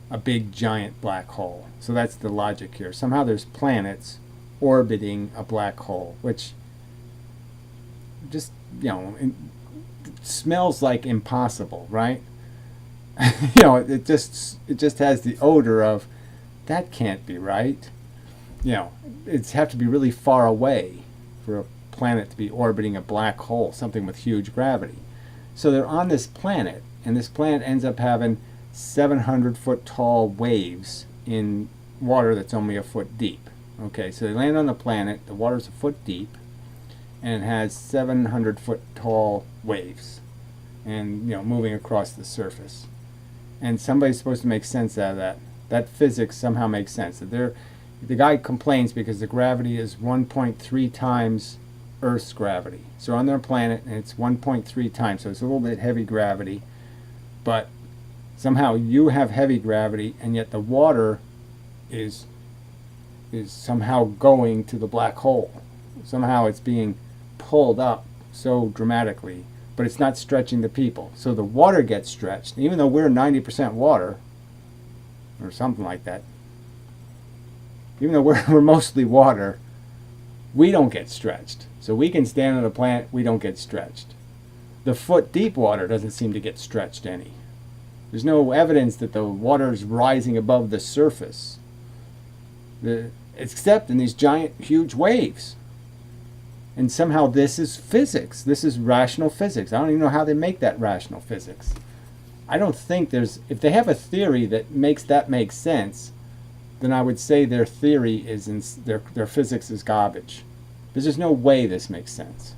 a big giant black hole. So that's the logic here. Somehow there's planets orbiting a black hole, which just, it smells like impossible, right? It just has the odor of that can't be right. It's have to be really far away for a planet to be orbiting a black hole, something with huge gravity. So they're on this planet, and this planet ends up having 700-foot tall waves in water that's only a foot deep. Okay, so they land on the planet, the water's a foot deep, and it has 700-foot tall waves, and moving across the surface. And somebody's supposed to make sense out of that. That physics somehow makes sense. The guy complains because the gravity is 1.3 times Earth's gravity. So on their planet, and it's 1.3 times, so it's a little bit heavy gravity, but somehow you have heavy gravity, and yet the water is somehow going to the black hole. Somehow it's being pulled up so dramatically, but it's not stretching the people. So the water gets stretched, even though we're 90% water, or something like that. Even though we're mostly water, we don't get stretched. So we can stand on the planet, we don't get stretched. The foot deep water doesn't seem to get stretched any. There's no evidence that the water is rising above the surface, except in these giant, huge waves. And somehow this is physics. This is rational physics. I don't even know how they make that rational physics. I don't think if they have a theory that makes that make sense, then I would say their theory is their physics is garbage. There's just no way this makes sense.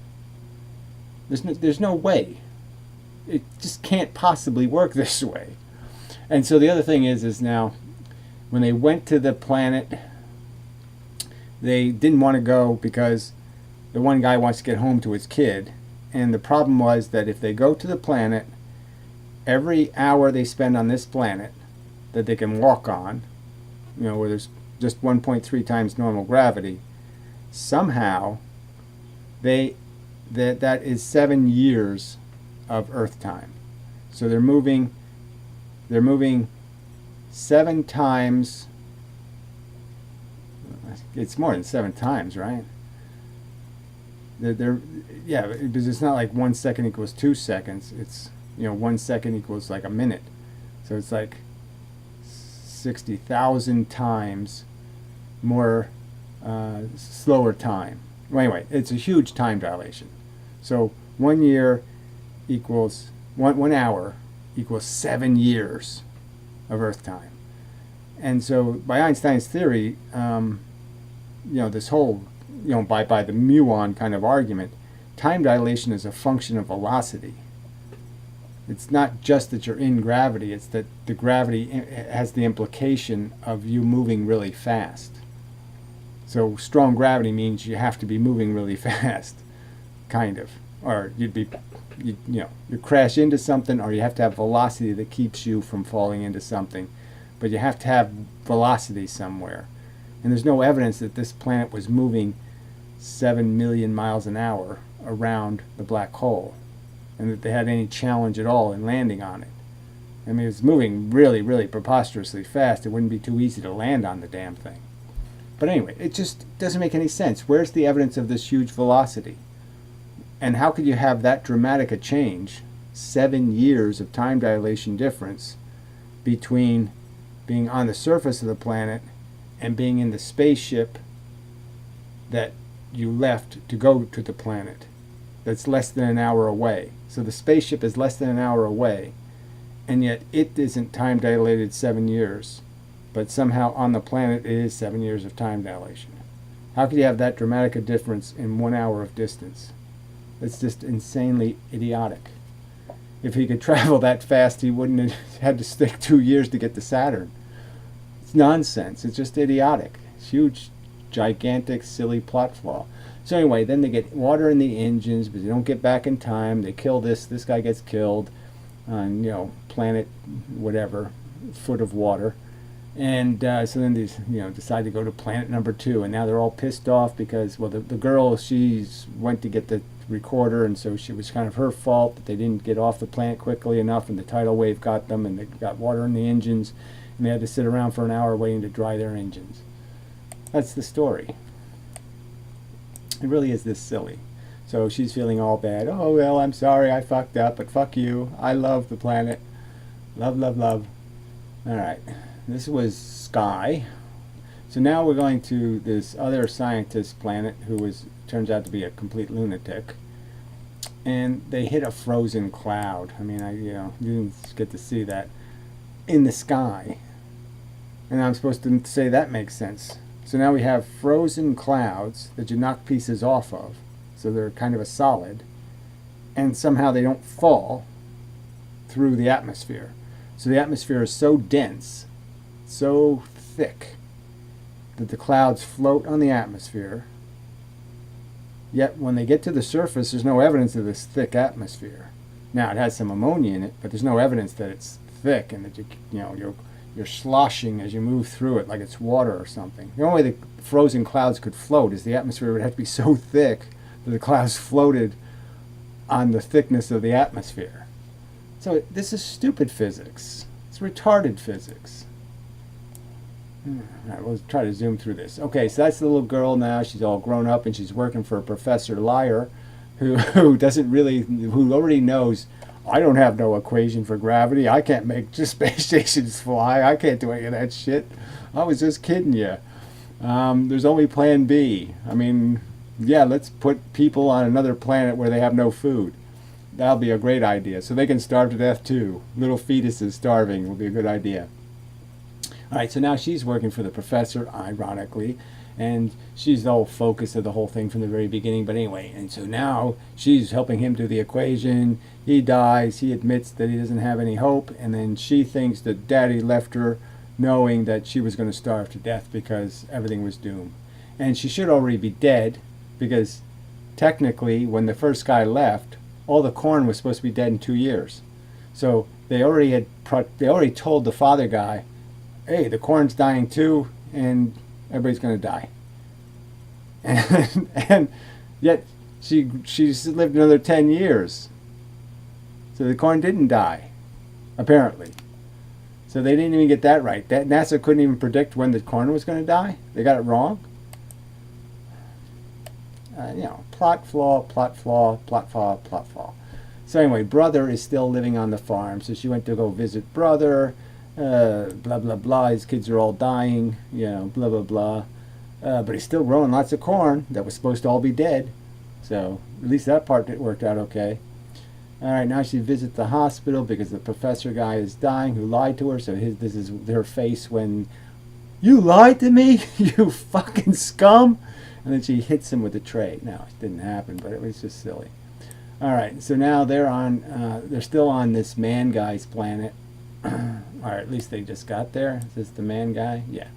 There's no way. It just can't possibly work this way. And so the other thing is now, when they went to the planet, they didn't want to go because the one guy wants to get home to his kid. And the problem was that if they go to the planet, every hour they spend on this planet that they can walk on, where there's just 1.3 times normal gravity, somehow that is 7 years of Earth time. So they're moving 7 times. It's more than 7 times, right? Yeah, because it's not like 1 second equals 2 seconds. It's 1 second equals like a minute. So it's like 60,000 times more slower time. Well, anyway, it's a huge time dilation. So 1 year equals 1 hour equals 7 years of Earth time. And so by Einstein's theory, this whole by the muon kind of argument, time dilation is a function of velocity. It's not just that you're in gravity, it's that the gravity has the implication of you moving really fast. So strong gravity means you have to be moving really fast, kind of. Or you crash into something, or you have to have velocity that keeps you from falling into something. But you have to have velocity somewhere. And there's no evidence that this planet was moving 7 million miles an hour around the black hole, and that they had any challenge at all in landing on it. I mean, it was moving really, really preposterously fast. It wouldn't be too easy to land on the damn thing. But anyway, it just doesn't make any sense. Where's the evidence of this huge velocity? And how could you have that dramatic a change, 7 years of time dilation difference, between being on the surface of the planet and being in the spaceship that you left to go to the planet that's less than an hour away? So the spaceship is less than an hour away, and yet it isn't time dilated 7 years, but somehow on the planet it is 7 years of time dilation. How could you have that dramatic a difference in 1 hour of distance? It's just insanely idiotic. If he could travel that fast, he wouldn't have had to stick 2 years to get to Saturn. It's nonsense. It's just idiotic. It's huge, gigantic, silly plot flaw. So anyway, then they get water in the engines, but they don't get back in time. They kill this guy gets killed on, planet whatever, foot of water. And so then they decide to go to planet number 2, and now they're all pissed off because, the girl, she went to get the recorder, and so it was kind of her fault that they didn't get off the planet quickly enough, and the tidal wave got them, and they got water in the engines. And they had to sit around for an hour waiting to dry their engines. That's the story. It really is this silly. So she's feeling all bad. Oh, well, I'm sorry, I fucked up, but fuck you. I love the planet. Love, love, love. All right. This was Sky. So now we're going to this other scientist planet who turns out to be a complete lunatic. And they hit a frozen cloud. I mean, you didn't get to see that in the sky. And I'm supposed to say that makes sense. So now we have frozen clouds that you knock pieces off of. So they're kind of a solid. And somehow they don't fall through the atmosphere. So the atmosphere is so dense, so thick, that the clouds float on the atmosphere. Yet when they get to the surface, there's no evidence of this thick atmosphere. Now it has some ammonia in it, but there's no evidence that it's thick and that you're sloshing as you move through it like it's water or something. The only way the frozen clouds could float is the atmosphere would have to be so thick that the clouds floated on the thickness of the atmosphere. So this is stupid physics. It's retarded physics. All right, we'll try to zoom through this. Okay, so that's the little girl now. She's all grown up and she's working for Professor Liar, who already knows, I don't have no equation for gravity. I can't make just space stations fly. I can't do any of that shit. I was just kidding you. There's only plan B. I mean, yeah, let's put people on another planet where they have no food. That'll be a great idea. So they can starve to death too. Little fetuses starving will be a good idea. All right, so now she's working for the professor, ironically, and she's the whole focus of the whole thing from the very beginning. But anyway, and so now she's helping him do the equation. He dies. He admits that he doesn't have any hope, and then she thinks that Daddy left her knowing that she was going to starve to death because everything was doomed. And she should already be dead because technically when the first guy left, all the corn was supposed to be dead in 2 years. So they already told the father guy, hey, the corn's dying too, and everybody's going to die. And yet she's lived another 10 years. So the corn didn't die, apparently. So they didn't even get that right. That NASA couldn't even predict when the corn was going to die. They got it wrong. Plot flaw, plot flaw, plot flaw, plot flaw. So anyway, brother is still living on the farm. So she went to go visit brother. Blah, blah, blah. His kids are all dying. Blah, blah, blah. But he's still growing lots of corn that was supposed to all be dead. So at least that part worked out okay. All right, now she visits the hospital because the professor guy is dying who lied to her. So this is her face when, you lied to me, you fucking scum. And then she hits him with a tray. No, it didn't happen, but it was just silly. All right, so now they're still on this man guy's planet. Or at least they just got there. Is this the man guy? Yeah.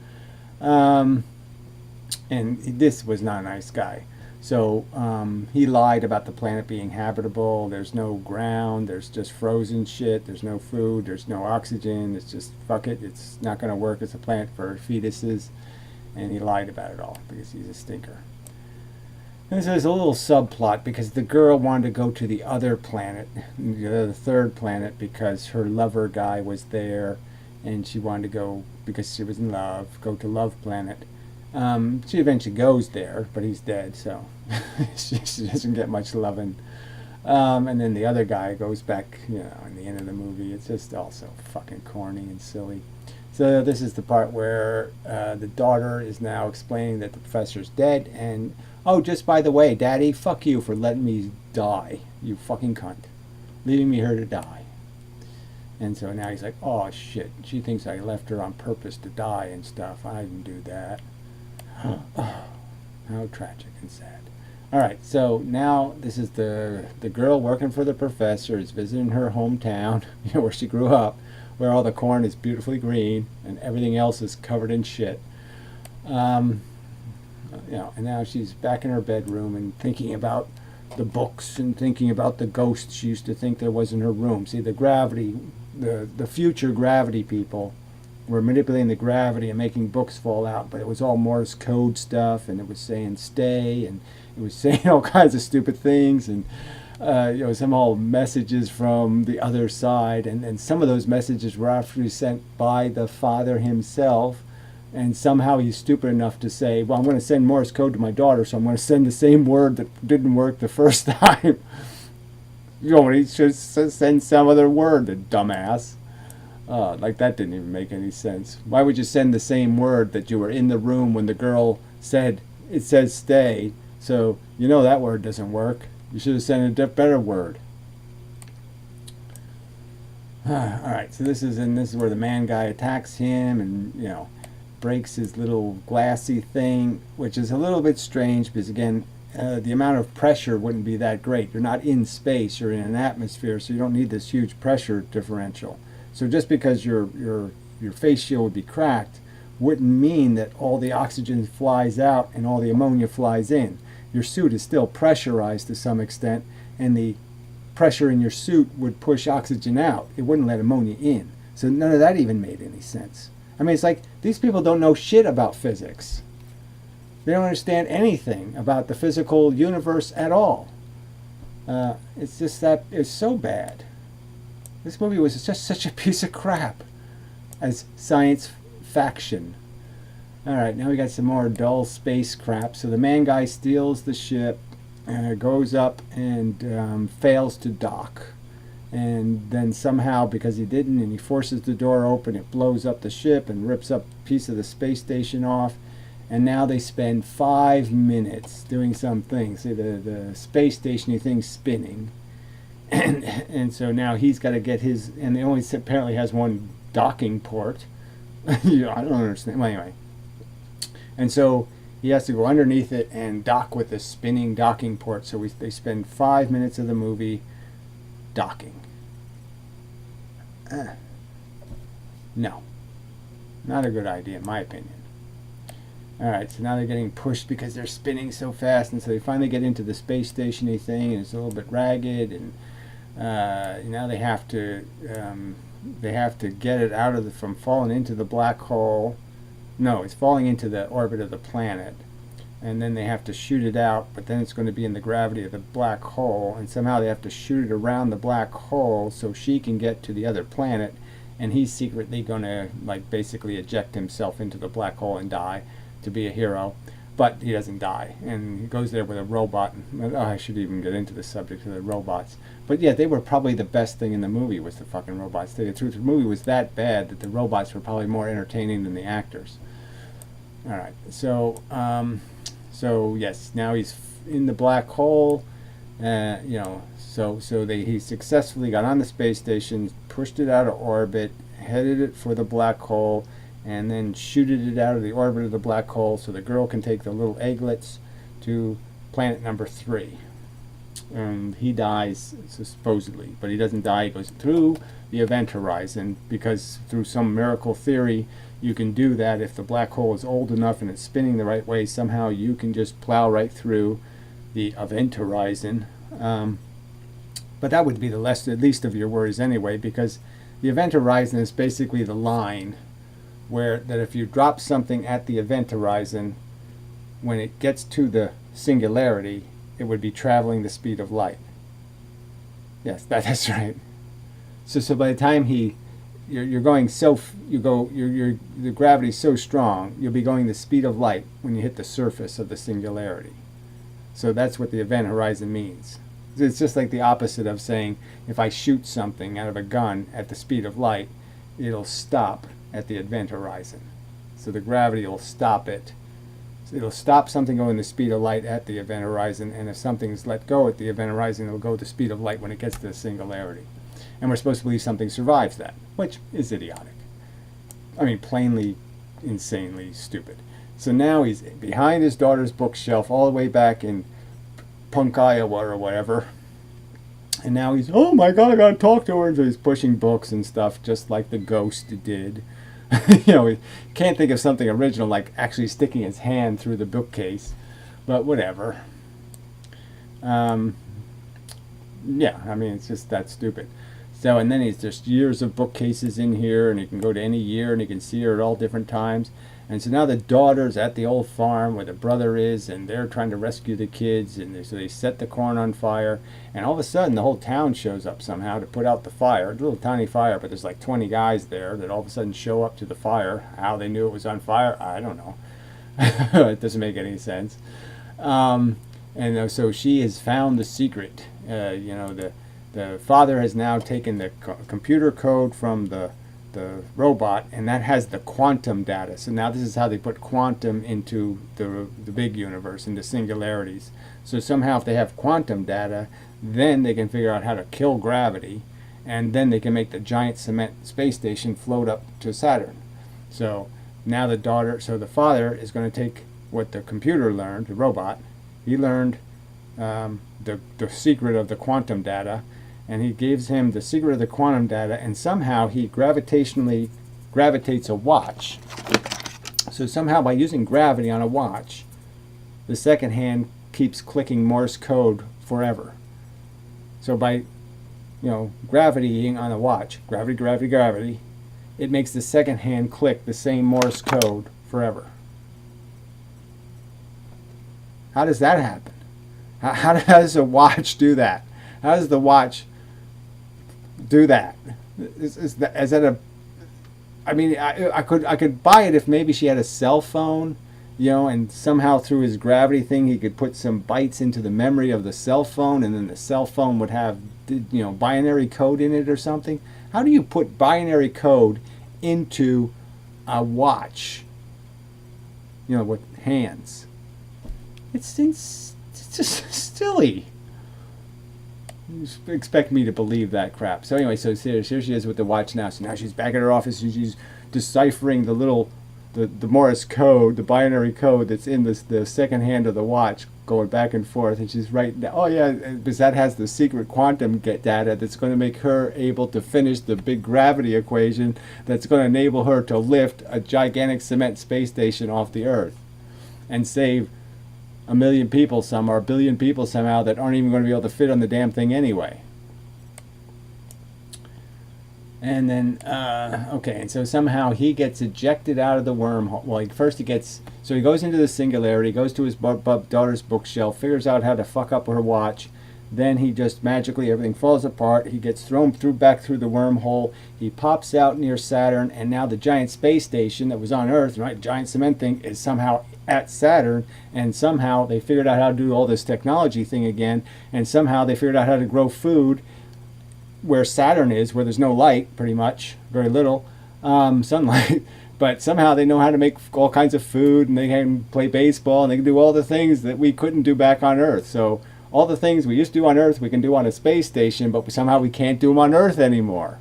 And this was not a nice guy. So he lied about the planet being habitable. There's no ground. There's just frozen shit. There's no food. There's no oxygen. It's just, fuck it. It's not going to work as a planet for fetuses. And he lied about it all because he's a stinker. And so there's a little subplot because the girl wanted to go to the other planet, the third planet, because her lover guy was there, and she wanted to go because she was in love, go to Love Planet. She eventually goes there, but he's dead, so she doesn't get much loving. And then the other guy goes back, in the end of the movie. It's just also fucking corny and silly. So this is the part where the daughter is now explaining that the professor's dead, and, oh, just by the way, Daddy, fuck you for letting me die, you fucking cunt. Leaving me here to die. And so now he's like, oh, shit, she thinks I left her on purpose to die and stuff. I didn't do that. How tragic and sad. All right, so now this is the girl working for the professor is visiting her hometown, where she grew up, where all the corn is beautifully green and everything else is covered in shit. And now she's back in her bedroom and thinking about the books and thinking about the ghosts she used to think there was in her room. See, the gravity, the future gravity people were manipulating the gravity and making books fall out, but it was all Morse code stuff, and it was saying stay, and it was saying all kinds of stupid things, and somehow messages from the other side, and some of those messages were actually sent by the father himself, and somehow he's stupid enough to say, well, I'm going to send Morse code to my daughter, so I'm going to send the same word that didn't work the first time. He should send some other word, the dumbass. Like that didn't even make any sense. Why would you send the same word that you were in the room when the girl said, it says stay, so that word doesn't work. You should have sent a better word. Alright, so this is where the man guy attacks him and, breaks his little glassy thing, which is a little bit strange because, again, the amount of pressure wouldn't be that great. You're not in space, you're in an atmosphere, so you don't need this huge pressure differential. So just because your face shield would be cracked wouldn't mean that all the oxygen flies out and all the ammonia flies in. Your suit is still pressurized to some extent, and the pressure in your suit would push oxygen out. It wouldn't let ammonia in. So none of that even made any sense. I mean, it's like these people don't know shit about physics. They don't understand anything about the physical universe at all. It's just that it's so bad. This movie was just such a piece of crap as science faction. Alright, now we got some more dull space crap. So the man guy steals the ship, goes up and fails to dock. And then somehow, because he didn't, and he forces the door open, it blows up the ship and rips up a piece of the space station off. And now they spend 5 minutes doing some things. See, the space station thing's spinning. And so now he's got to get his, and it only apparently has one docking port. I don't understand. Well, anyway. And so he has to go underneath it and dock with the spinning docking port. So they spend 5 minutes of the movie docking. No. Not a good idea, in my opinion. Alright, so now they're getting pushed because they're spinning so fast, and so they finally get into the space station-y thing, and it's a little bit ragged, and now they have to get it out of from falling into the black hole. No, it's falling into the orbit of the planet, and then they have to shoot it out, but then it's going to be in the gravity of the black hole, and somehow they have to shoot it around the black hole so she can get to the other planet, and he's secretly going to basically eject himself into the black hole and die to be a hero. But he doesn't die, and he goes there with a robot. I should even get into the subject of the robots. But yeah, they were probably the best thing in the movie, was the fucking robots. The movie was that bad that the robots were probably more entertaining than the actors. Alright, so yes, now he's in the black hole. He successfully got on the space station, pushed it out of orbit, headed it for the black hole, and then shooted it out of the orbit of the black hole so the girl can take the little egglets to planet number 3. And he dies, supposedly, but he doesn't die. He goes through the event horizon, because through some miracle theory you can do that. If the black hole is old enough and it's spinning the right way, somehow you can just plow right through the event horizon. But that would be the least of your worries anyway, because the event horizon is basically the line that if you drop something at the event horizon, when it gets to the singularity, it would be traveling the speed of light. Yes, that's right. So by the time you're going the gravity's so strong, you'll be going the speed of light when you hit the surface of the singularity. So that's what the event horizon means. It's just like the opposite of saying, if I shoot something out of a gun at the speed of light, it'll stop at the event horizon. So the gravity will stop it. So it'll stop something going the speed of light at the event horizon, and if something's let go at the event horizon, it'll go the speed of light when it gets to the singularity. And we're supposed to believe something survives that, which is idiotic. I mean, plainly, insanely stupid. So now he's behind his daughter's bookshelf all the way back in Punk, Iowa or whatever. And now he's, oh my God, I gotta talk to her. And so he's pushing books and stuff just like the ghost did. He can't think of something original like actually sticking his hand through the bookcase. But whatever. Yeah, I mean, it's just that stupid. So, and then he's just years of bookcases in here, and you can go to any year and you can see her at all different times. And so now the daughter's at the old farm where the brother is, and they're trying to rescue the kids, and so they set the corn on fire, and all of a sudden the whole town shows up somehow to put out the fire. It's a little tiny fire, but there's like 20 guys there that all of a sudden show up to the fire. How they knew it was on fire, I don't know. It doesn't make any sense. And so she has found the secret. The father has now taken the computer code from the robot, and that has the quantum data. So now this is how they put quantum into the big universe, into singularities. So somehow if they have quantum data, then they can figure out how to kill gravity, and then they can make the giant cement space station float up to Saturn. So now the father is going to take what the computer learned, the robot. He learned the secret of the quantum data, and he gives him the secret of the quantum data, and somehow he gravitationally gravitates a watch. So somehow by using gravity on a watch, the second hand keeps clicking Morse code forever. So by gravitying on a watch, gravity, gravity, gravity, it makes the second hand click the same Morse code forever. How does that happen? How does a watch do that? How does the watch do that? Is that a? I mean, I could buy it if maybe she had a cell phone, and somehow through his gravity thing he could put some bytes into the memory of the cell phone, and then the cell phone would have binary code in it or something. How do you put binary code into a watch? With hands. It's just silly. You expect me to believe that crap. So anyway, so here she is with the watch now. So now she's back at her office and she's deciphering the Morse code, the binary code that's in the second hand of the watch, going back and forth. And she's writing down, oh yeah, because that has the secret quantum data that's going to make her able to finish the big gravity equation that's going to enable her to lift a gigantic cement space station off the Earth and save a million people or a billion people somehow that aren't even going to be able to fit on the damn thing anyway. And then, okay, and so somehow he gets ejected out of the wormhole. Well, first he goes into the singularity, goes to his daughter's bookshelf, figures out how to fuck up her watch. Then he just magically, everything falls apart. He gets thrown back through the wormhole. He pops out near Saturn, and now the giant space station that was on Earth, right, giant cement thing, is somehow at Saturn, and somehow they figured out how to do all this technology thing again, and somehow they figured out how to grow food where Saturn is, where there's no light, pretty much, very little sunlight, but somehow they know how to make all kinds of food, and they can play baseball, and they can do all the things that we couldn't do back on Earth. So all the things we used to do on Earth, we can do on a space station, but somehow we can't do them on Earth anymore.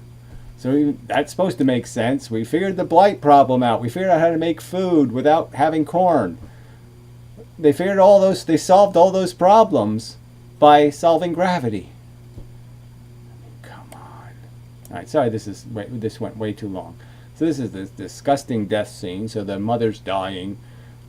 So that's supposed to make sense. We figured the blight problem out. We figured out how to make food without having corn. They solved all those problems by solving gravity. Come on. All right, sorry, this went way too long. So this is this disgusting death scene. So the mother's dying.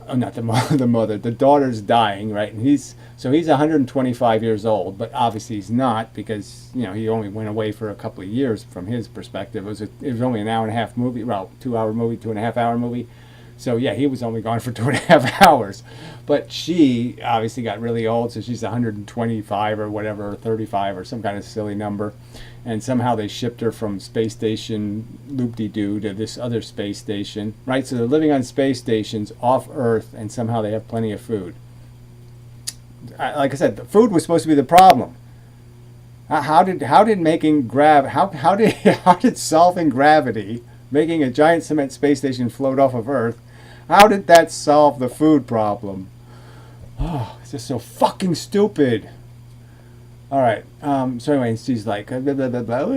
Oh, not the mother. The daughter's dying, right? And he's 125 years old, but obviously he's not, because he only went away for a couple of years from his perspective. It was only an hour and a half movie, well, 2-hour movie, 2.5-hour movie. So yeah, he was only gone for 2.5 hours. But she obviously got really old, so she's 125 or whatever, or 35 or some kind of silly number. And somehow they shipped her from space station loop-de-doo to this other space station, right? So they're living on space stations off Earth, and somehow they have plenty of food. Like I said, the food was supposed to be the problem. How did solving gravity, making a giant cement space station float off of Earth, how did that solve the food problem? Oh, it's just so fucking stupid. All right. So anyway, she's like, blah, blah, blah, blah.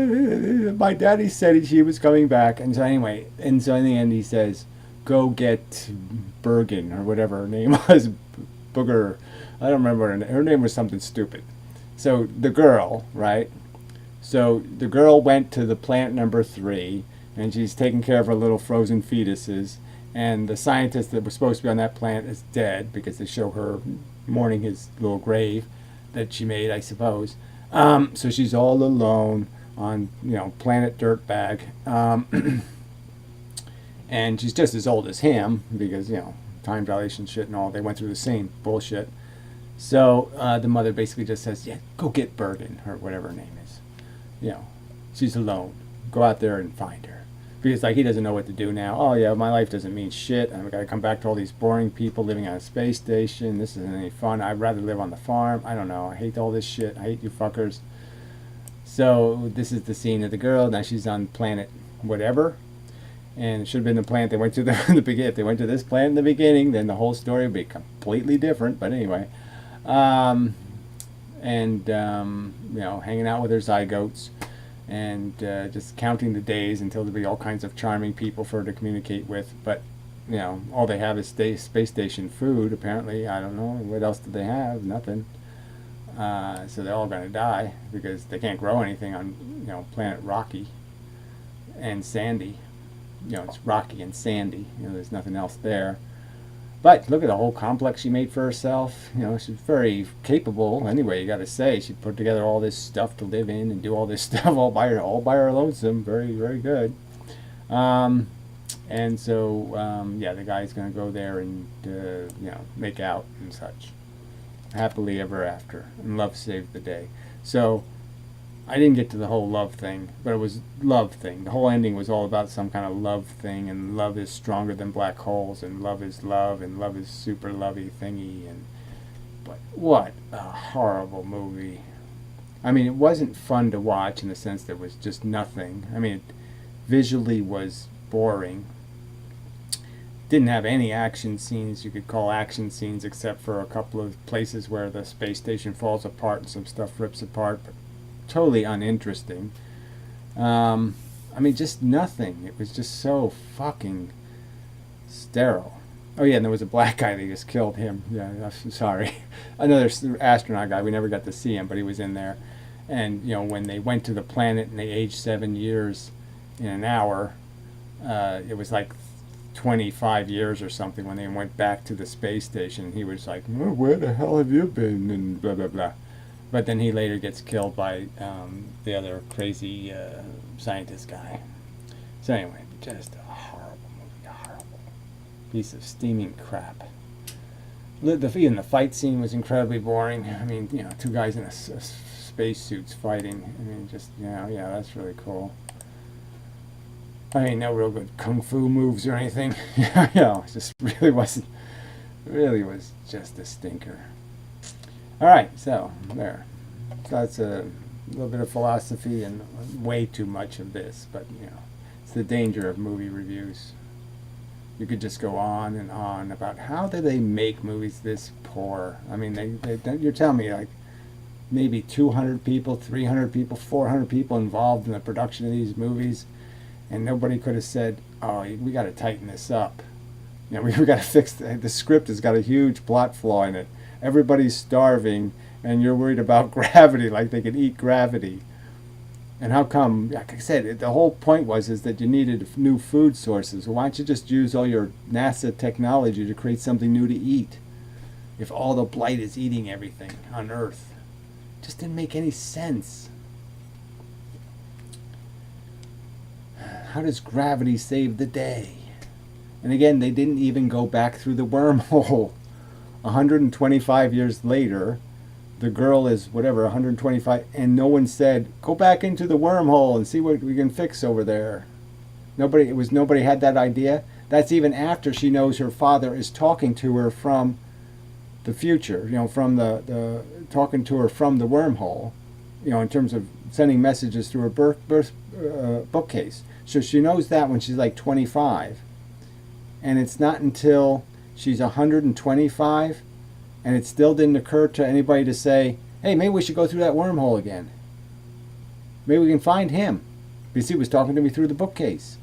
My daddy said she was coming back, and so anyway, in the end he says, "Go get Bergen," or whatever her name was, Booger. I don't remember her name. Her name was something stupid. So the girl, right? So the girl went to the plant number 3, and she's taking care of her little frozen fetuses. And the scientist that was supposed to be on that plant is dead, because they show her mourning his little grave that she made, I suppose. So she's all alone on, planet Dirtbag. And she's just as old as him because, time dilation shit and all. They went through the same bullshit. So the mother basically just says, yeah, go get Bergen, or whatever her name is. She's alone. Go out there and find her. Because, he doesn't know what to do now. Oh, yeah, my life doesn't mean shit. I've got to come back to all these boring people living on a space station. This isn't any fun. I'd rather live on the farm. I don't know. I hate all this shit. I hate you fuckers. So this is the scene of the girl. Now she's on planet whatever. And it should have been the planet they went to the beginning. If they went to this planet in the beginning, then the whole story would be completely different. But anyway. Hanging out with her zygotes. And just counting the days until there'll be all kinds of charming people for her to communicate with. But, all they have is space station food, apparently. I don't know. What else do they have? Nothing. So they're all going to die because they can't grow anything on, planet Rocky and Sandy. It's rocky and sandy. There's nothing else there. But look at the whole complex she made for herself. She's very capable. Anyway, you got to say, she put together all this stuff to live in and do all this stuff all by her lonesome. Very, very good. And so, the guy's going to go there and make out and such, happily ever after, and love saved the day. So I didn't get to the whole love thing, but it was love thing. The whole ending was all about some kind of love thing, and love is stronger than black holes, and love is super lovey thingy. But what a horrible movie. I mean, it wasn't fun to watch in the sense that it was just nothing. I mean, it visually was boring. Didn't have any action scenes you could call action scenes, except for a couple of places where the space station falls apart and some stuff rips apart, but totally uninteresting. Just nothing. It was just so fucking sterile. Oh yeah, and there was a black guy. They just killed him. Yeah, I'm sorry. Another astronaut guy. We never got to see him, but he was in there. And when they went to the planet and they aged 7 years in an hour, it was like 25 years or something when they went back to the space station. He was like, oh, where the hell have you been? And blah blah blah. But then he later gets killed by the other crazy scientist guy. So anyway, just a horrible movie, a horrible piece of steaming crap. Even the fight scene was incredibly boring. I mean, two guys in a space suits fighting. I mean, just, yeah, that's really cool. I mean, no real good kung fu moves or anything. It just really was just a stinker. Alright, so there. That's a little bit of philosophy and way too much of this, but it's the danger of movie reviews. You could just go on and on about how do they make movies this poor. I mean, you're telling me like maybe 200 people, 300 people, 400 people involved in the production of these movies, and nobody could have said, oh, we got to tighten this up. We got to fix the script has got a huge plot flaw in it. Everybody's starving, and you're worried about gravity, like they could eat gravity. And how come, like I said, the whole point is that you needed new food sources. Well, why don't you just use all your NASA technology to create something new to eat? If all the blight is eating everything on Earth. It just didn't make any sense. How does gravity save the day? And again, they didn't even go back through the wormhole. 125 years later, the girl is 125, and no one said, go back into the wormhole and see what we can fix over there. Nobody had that idea. That's even after she knows her father is talking to her from the future, from the talking to her from the wormhole, in terms of sending messages through her bookcase. So she knows that when she's like 25. And it's not until she's 125, and it still didn't occur to anybody to say, hey, maybe we should go through that wormhole again. Maybe we can find him. Because he was talking to me through the bookcase.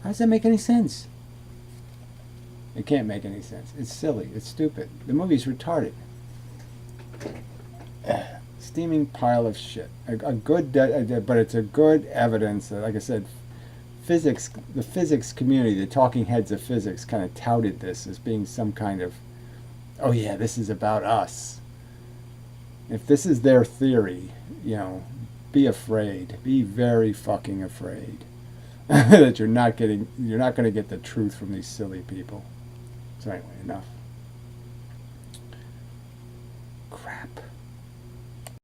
How does that make any sense? It can't make any sense. It's silly. It's stupid. The movie's retarded. Steaming pile of shit. But it's a good evidence. Like I said, the physics community, the talking heads of physics, kind of touted this as being some kind of, oh yeah, this is about us. If this is their theory, be afraid. Be very fucking afraid. that you're not going to get the truth from these silly people. So anyway, enough. Crap.